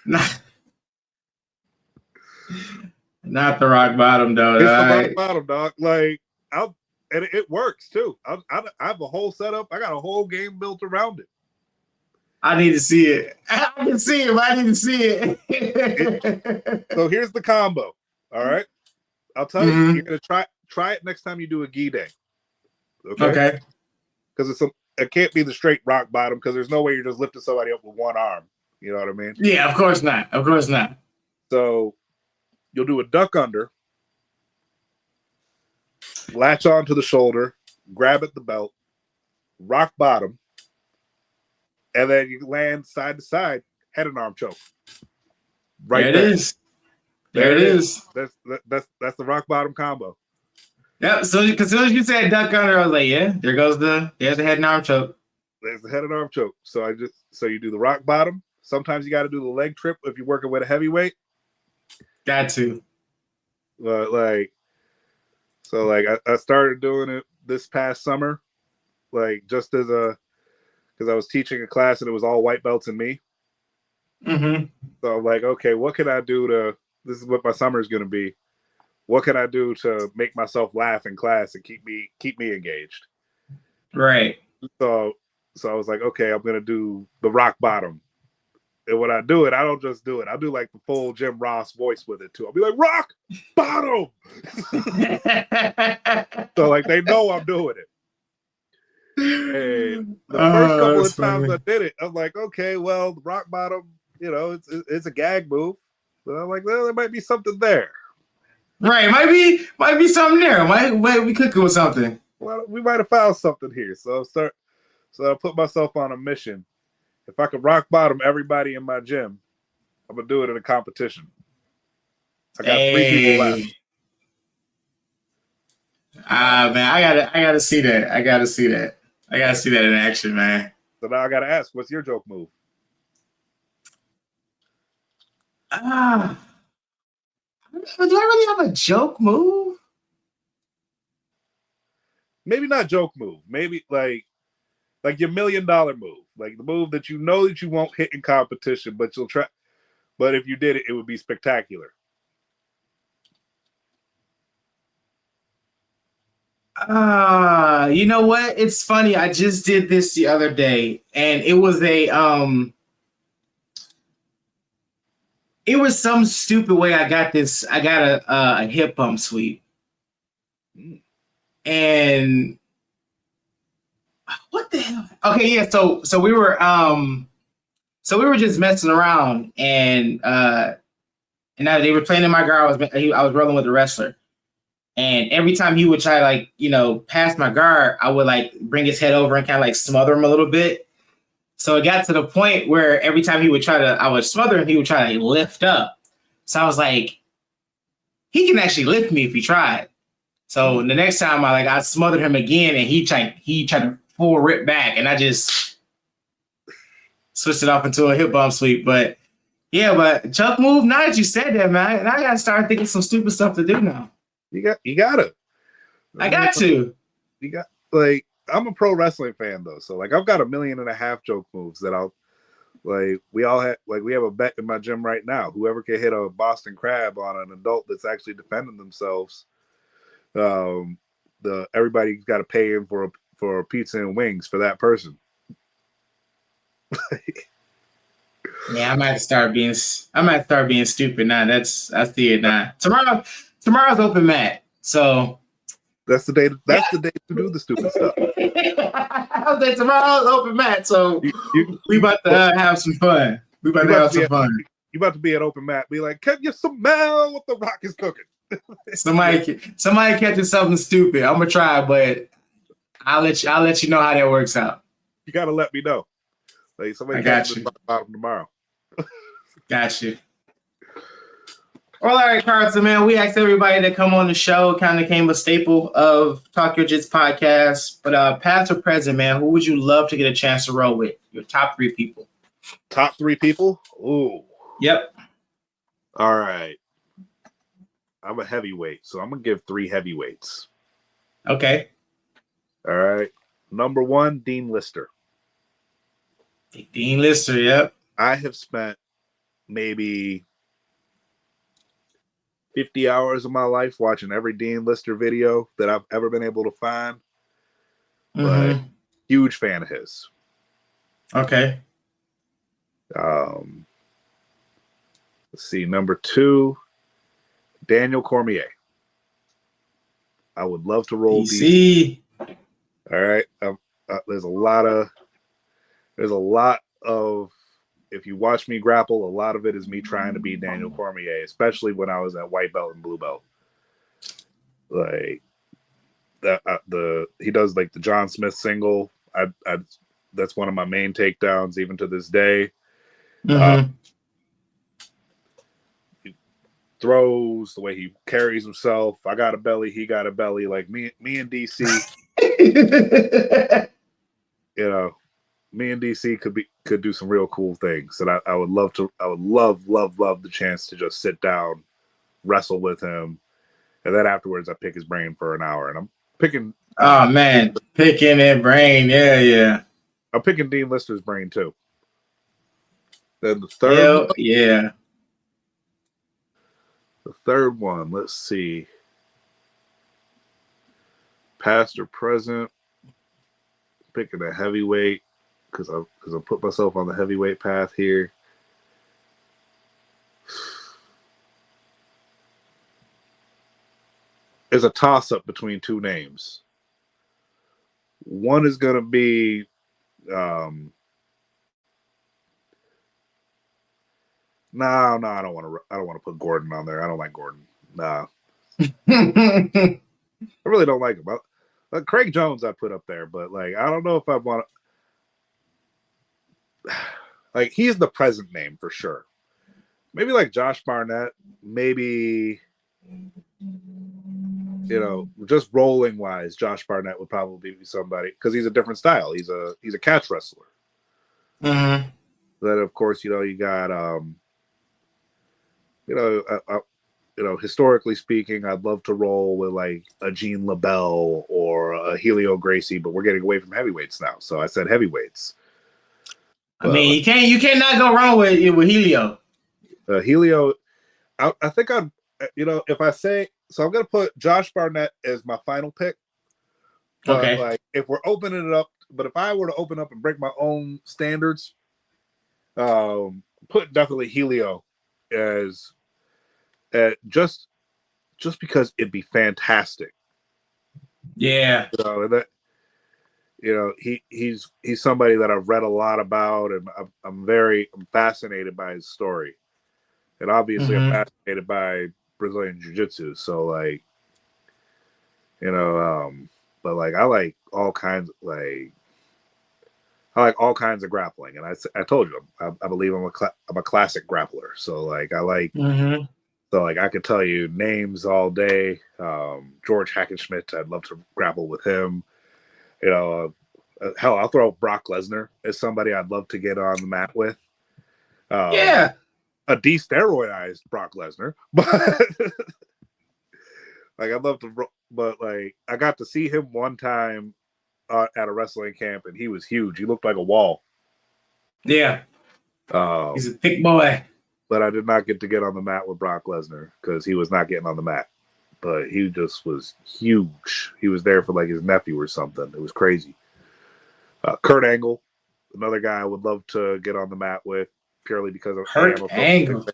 Not the rock bottom, though. It's the rock bottom, dog. Like, and it works too. I have a whole setup. I got a whole game built around it. I need to see it. I can see it, but I need to see it. So here's the combo. All right. I'll tell you, you're gonna try it next time you do a gi day. Okay. Because it can't be the straight rock bottom, because there's no way you're just lifting somebody up with one arm. You know what I mean? Yeah, of course not. Of course not. So you'll do a duck under, latch onto the shoulder, grab at the belt, rock bottom, and then you land side to side, head and arm choke. Right there. It is. There it is. That's the rock bottom combo. Yep. So as soon as you said duck under, I was like, yeah, there's the head and arm choke. There's the head and arm choke. So you do the rock bottom. Sometimes you got to do the leg trip if you're working with a heavyweight. Got to. I started doing it this past summer, like just because I was teaching a class and it was all white belts and me. Mm-hmm. So I'm like, okay, what can I do this is what my summer is going to be. What can I do to make myself laugh in class and keep me engaged? Right. So I was like, okay, I'm going to do the rock bottom. And when I do it, I don't just do it. I do like the full Jim Ross voice with it too. I'll be like, rock bottom. So like they know I'm doing it. And the first couple of times I did it, I'm like, okay, well, the rock bottom, it's a gag move. But I'm like, well, there might be something there. Right, might be something there. Might be cooking with something. Well, we might have found something here. So I put myself on a mission. If I could rock bottom everybody in my gym, I'm gonna do it in a competition. I got 3 people left. Man, I gotta see that. I gotta see that in action, man. So now I gotta ask, what's your joke move? Do I really have a joke move? Maybe not joke move. Maybe like like your $1 million move, like the move that you know that you won't hit in competition, but you'll try. But if you did it, it would be spectacular. You know what? It's funny. I just did this the other day, and it was some stupid way I got this. I got a hip bump sweep, and what the hell? Okay, yeah. So we were just messing around, and they were playing in my guard. I was rolling with a wrestler. And every time he would try to, like, pass my guard, I would, like, bring his head over and kind of, like, smother him a little bit. So it got to the point where every time I would smother him, he would try to, like, lift up. So I was like, he can actually lift me if he tried. So the next time I smothered him again, and he tried to full rip back, and I just switched it off into a hip bump sweep. But yeah, but Chuck move. Now that you said that, man, I gotta start thinking some stupid stuff to do now. You gotta. I got to. You got, like, I'm a pro wrestling fan though, so like I've got 1.5 million joke moves that I'll, like, we have a bet in my gym right now. Whoever can hit a Boston Crab on an adult that's actually defending themselves, everybody's got to pay in for a pizza and wings for that person. Yeah, I might start being stupid now. That's it now. Tomorrow's open mat, so that's the day. That's the day to do the stupid stuff. I was like, tomorrow's open mat, so we about to have some fun. You about to be at open mat. Be like, can you smell what the Rock is cooking? somebody catching something stupid. I'm gonna try, but I'll let you know how that works out. You gotta let me know. Like, somebody I got you. Bottom tomorrow. Got you. Well, all right, Carlton, man. We asked everybody to come on the show. Kind of became a staple of Talk Your Jits podcast. But past or present, man, who would you love to get a chance to roll with? Your top 3 people. Top 3 people? Ooh. Yep. All right. I'm a heavyweight, so I'm going to give 3 heavyweights. Okay. All right. Number 1, Dean Lister. Dean Lister, yep. I have spent maybe 50 hours of my life watching every Dean Lister video that I've ever been able to find. But huge fan of his. Okay. Let's see. Number 2, Daniel Cormier. I would love to roll DC. All right. There's a lot of, if you watch me grapple, a lot of it is me trying to be Daniel Cormier, especially when I was at white belt and blue belt. Like that, he does like the John Smith single. That's one of my main takedowns even to this day. He throws, the way he carries himself. I got a belly, he got a belly. Like me and DC. Me and DC could do some real cool things, and I would love the chance to just sit down, wrestle with him, and then afterwards I pick his brain for an hour. And I'm picking. Oh man, picking that brain, yeah. I'm picking Dean Lister's brain too. Then the third, the third one. Let's see, past or present. Picking a heavyweight. Because I put myself on the heavyweight path here. There's a toss-up between 2 names. One is going to be no, I don't want to put Gordon on there. I don't like Gordon. Nah. I really don't like him. Craig Jones I put up there, but like I don't know if I want to. Like, he's the present name for sure. Maybe like Josh Barnett, maybe, just rolling wise, Josh Barnett would probably be somebody, because he's a different style. He's a catch wrestler. Then of course, you got historically speaking, I'd love to roll with like a Gene LaBelle or a Helio Gracie, but we're getting away from heavyweights now. So I said heavyweights. I mean, you cannot go wrong with Helio. Helio, I think I'm, if I say, so I'm going to put Josh Barnett as my final pick. But Okay. like, if we're opening it up, but if I were to open up and break my own standards, put definitely Helio as just because it'd be fantastic. Yeah. He's somebody that I've read a lot about, and I'm fascinated by his story, and obviously I'm fascinated by Brazilian Jiu-Jitsu. So like, but like I like all kinds of grappling, and I told you I believe I'm a classic grappler. So like I like. So, like, I could tell you names all day. George Hackenschmidt, I'd love to grapple with him. Hell, I'll throw Brock Lesnar as somebody I'd love to get on the mat with. Yeah. A de-steroidized Brock Lesnar. But, like, I'd love to, but, like, I got to see him one time at a wrestling camp, and he was huge. He looked like a wall. Yeah. He's a thick boy. But I did not get to get on the mat with Brock Lesnar because he was not getting on the mat. But he just was huge. He was there for like his nephew or something. It was crazy. Kurt Angle, another guy I would love to get on the mat with purely because of Kurt Angle.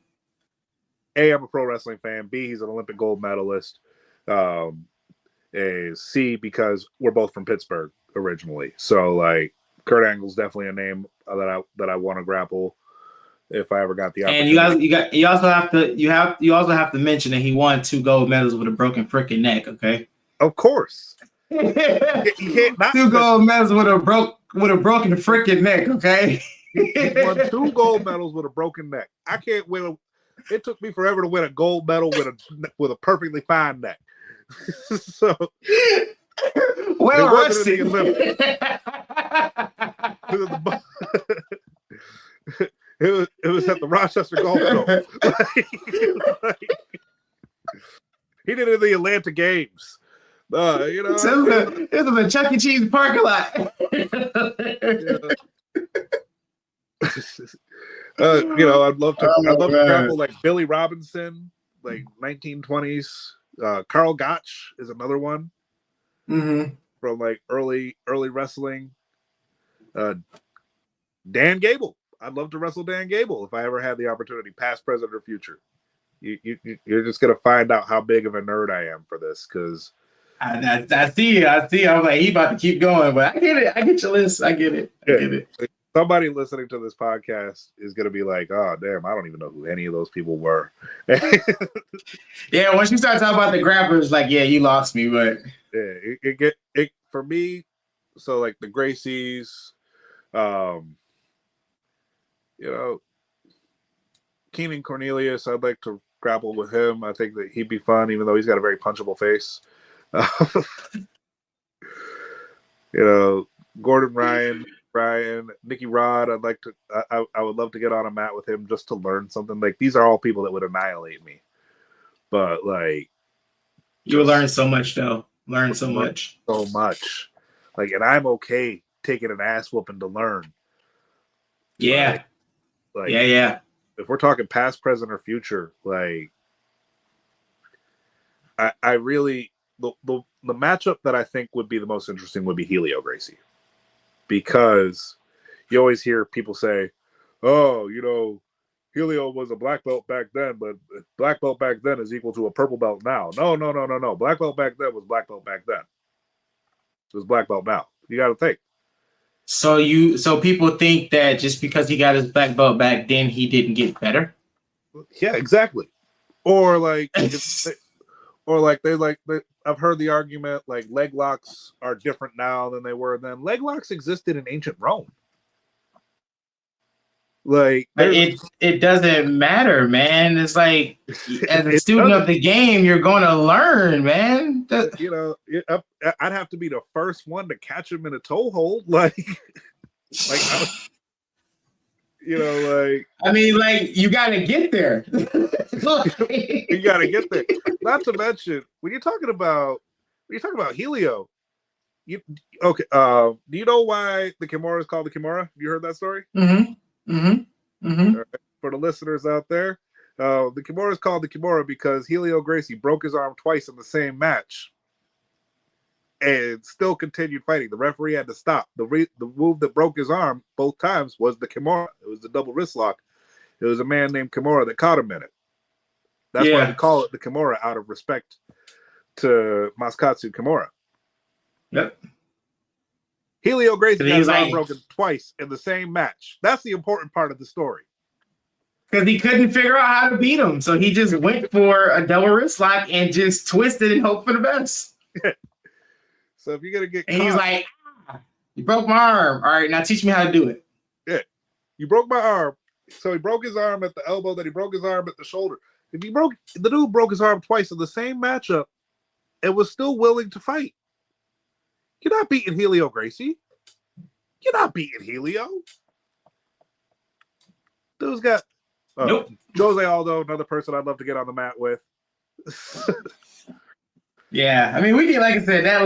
A, I'm a pro wrestling fan. B, he's an Olympic gold medalist. C, because we're both from Pittsburgh originally. So like Kurt Angle's definitely a name that I want to grapple. If I ever got the opportunity. And you also have to mention that he won 2 gold medals with a broken freaking neck. Okay. Of course. You can't not 2 gold medals with a broken freaking neck. Okay. He won 2 gold medals with a broken neck. I can't win. It took me forever to win a gold medal with a perfectly fine neck. So well rested. It was at the Rochester Golf Course. He did it in the Atlanta Games. This is a Chuck E. Cheese parking lot. I'd love to grapple like Billy Robinson, like 1920s. Carl Gotch is another one from like early wrestling. Dan Gable. I'd love to wrestle Dan Gable if I ever had the opportunity, past, present, or future. You're just gonna find out how big of a nerd I am for this because I see. I was like, he about to keep going, but I get it. I get your list. I get it. Somebody listening to this podcast is gonna be like, "Oh, damn! I don't even know who any of those people were." Yeah, once you start talking about the grapplers, like, yeah, you lost me, but yeah, it for me. So like the Gracies. Keenan Cornelius, I'd like to grapple with him. I think that he'd be fun, even though he's got a very punchable face. Gordon Ryan, Nicky Rod. I would love to get on a mat with him just to learn something. Like these are all people that would annihilate me, but like you will learn so much, though. So much. Like, and I'm okay taking an ass whooping to learn. Yeah. Yeah. If we're talking past, present, or future, like I really the matchup that I think would be the most interesting would be Helio Gracie, because you always hear people say, "Oh, Helio was a black belt back then, but black belt back then is equal to a purple belt now." No. Black belt back then was black belt back then. It was black belt now. You got to think. So people think that just because he got his black belt back then, he didn't get better. Yeah, exactly. Or like, I've heard the argument like leg locks are different now than they were then. Leg locks existed in ancient Rome. Like it doesn't matter, man. It's like as a student of the game, you're going to learn, man. I'd have to be the first one to catch him in a toe hold, Like I mean, like you gotta get there. you gotta get there. Not to mention when you're talking about Helio, okay. Do you know why the Kimura is called the Kimura? Have you heard that story? Mm-hmm. Mm-hmm. Mm-hmm. Right. For the listeners out there, the Kimura is called the Kimura because Helio Gracie broke his arm twice in the same match and still continued fighting. The referee had to stop. The move that broke his arm both times was the Kimura. It was the double wrist lock. It was a man named Kimura that caught him in it. That's why we call it the Kimura out of respect to Masakatsu Kimura. Yep. Helio Gracie got his arm broken twice in the same match. That's the important part of the story. Because he couldn't figure out how to beat him. So he just went for a double wrist lock and just twisted and hoped for the best. So if you're going to get and caught, he's like, you broke my arm. All right, now teach me how to do it. Yeah. You broke my arm. So he broke his arm at the elbow, then he broke his arm at the shoulder. The dude broke his arm twice in the same matchup and was still willing to fight. You're not beating Helio Gracie. You're not beating Helio. Dude's got nope. Jose Aldo, another person I'd love to get on the mat with. Yeah, I mean, we can, like I said, that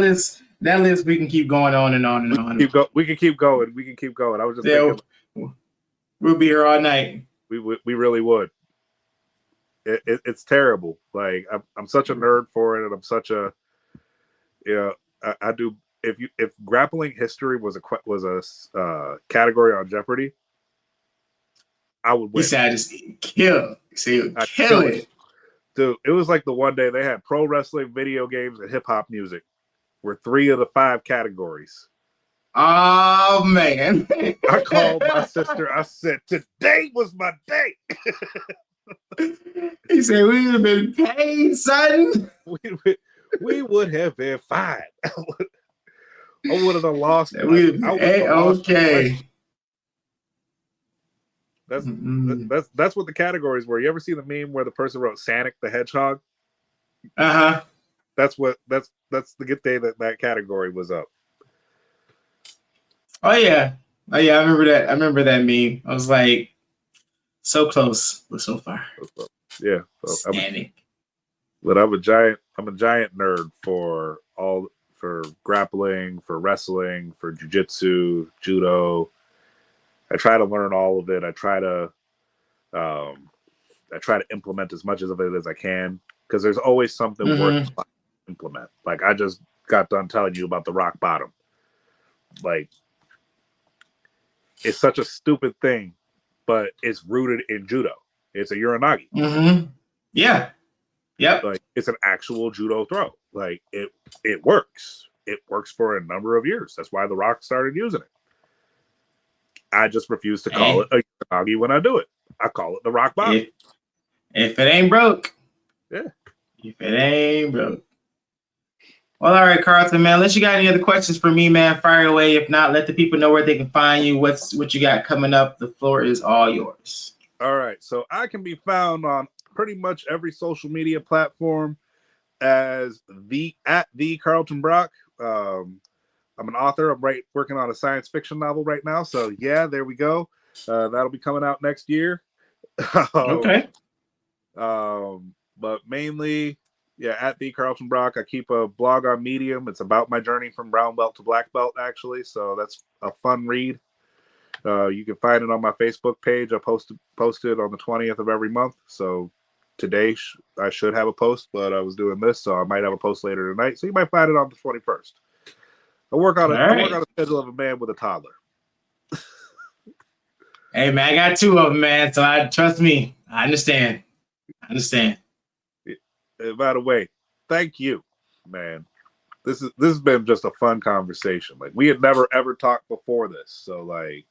list, we can keep going on and on and on. We can keep going. I was just thinking, we'll be here all night. We really would. It's terrible. Like I'm such a nerd for it, and I'm such a, I do. If grappling history was a category on Jeopardy, I would win. You said I just kill. So kill it. Dude, it was like the one day they had pro wrestling, video games, and hip hop music were 3 of the 5 categories. Oh man. I called my sister. I said, today was my day. He said, we would have been paid, son. We would have been fine. I would have lost. Okay. That's what the categories were. You ever see the meme where the person wrote Sonic the Hedgehog? Uh-huh. That's the good day that category was up. Oh yeah. I remember that. I remember that meme. I was like, so close, but so far. Yeah. So but I'm a giant nerd for grappling, for wrestling, for jiu-jitsu, judo. I try to learn all of it. I try to implement as much of it as I can because there's always something worth to implement. Like I just got done telling you about the rock bottom. Like it's such a stupid thing, but it's rooted in judo. It's a uranagi. Mm-hmm. Yeah. Yep. Like it's an actual judo throw. Like it works. It works for a number of years. That's why the Rock started using it. I just refuse to call it a uranagi when I do it. I call it the rock bottom. If it ain't broke. Yeah. If it ain't broke. Well, all right, Carlton, man. Unless you got any other questions for me, man, fire away. If not, let the people know where they can find you. What you got coming up. The floor is all yours. All right. So I can be found on pretty much every social media platform as the Carlton Brock. I'm an author. I'm working on a science fiction novel right now. So yeah, there we go. That'll be coming out next year. Okay. But mainly, at the Carlton Brock. I keep a blog on Medium. It's about my journey from brown belt to black belt, actually. So that's a fun read. You can find it on my Facebook page. I post it on the 20th of every month. So today I should have a post, but I was doing this, so I might have a post later tonight. So you might find it on the 21st. I work on a schedule of a man with a toddler. Hey man, I got 2 of them, man. So trust me. I understand. And by the way, thank you, man. This has been just a fun conversation. Like we had never ever talked before this. So like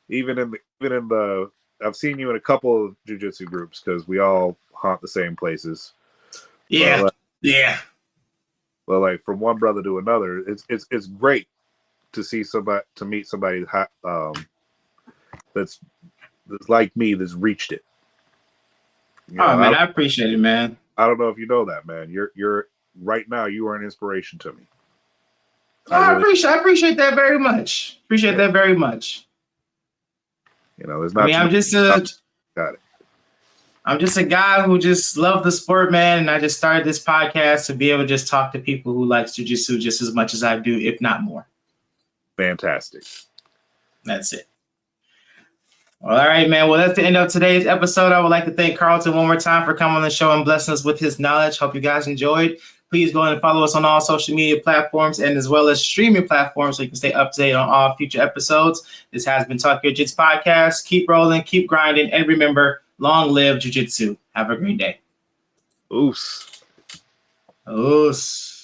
even in the I've seen you in a couple of jiu-jitsu groups because we all haunt the same places. Yeah. Yeah. Well, like from one brother to another, it's great to meet somebody that's like me, that's reached it. Man, I appreciate it, man. I don't know if you know that, man. You're right now. You are an inspiration to me. I appreciate that very much. Appreciate that very much. You know, there's not. I'm just a got it. I'm just a guy who just loves the sport, man, and I just started this podcast to be able to just talk to people who likes jiu-jitsu just as much as I do, if not more. Fantastic. That's it. Well, all right, man. Well, that's the end of today's episode. I would like to thank Carlton one more time for coming on the show and blessing us with his knowledge. Hope you guys enjoyed. Please go ahead and follow us on all social media platforms and as well as streaming platforms so you can stay up to date on all future episodes. This has been Talk Your Jits Podcast. Keep rolling, keep grinding, and remember, long live jiu-jitsu. Have a great day. Oos. Oos.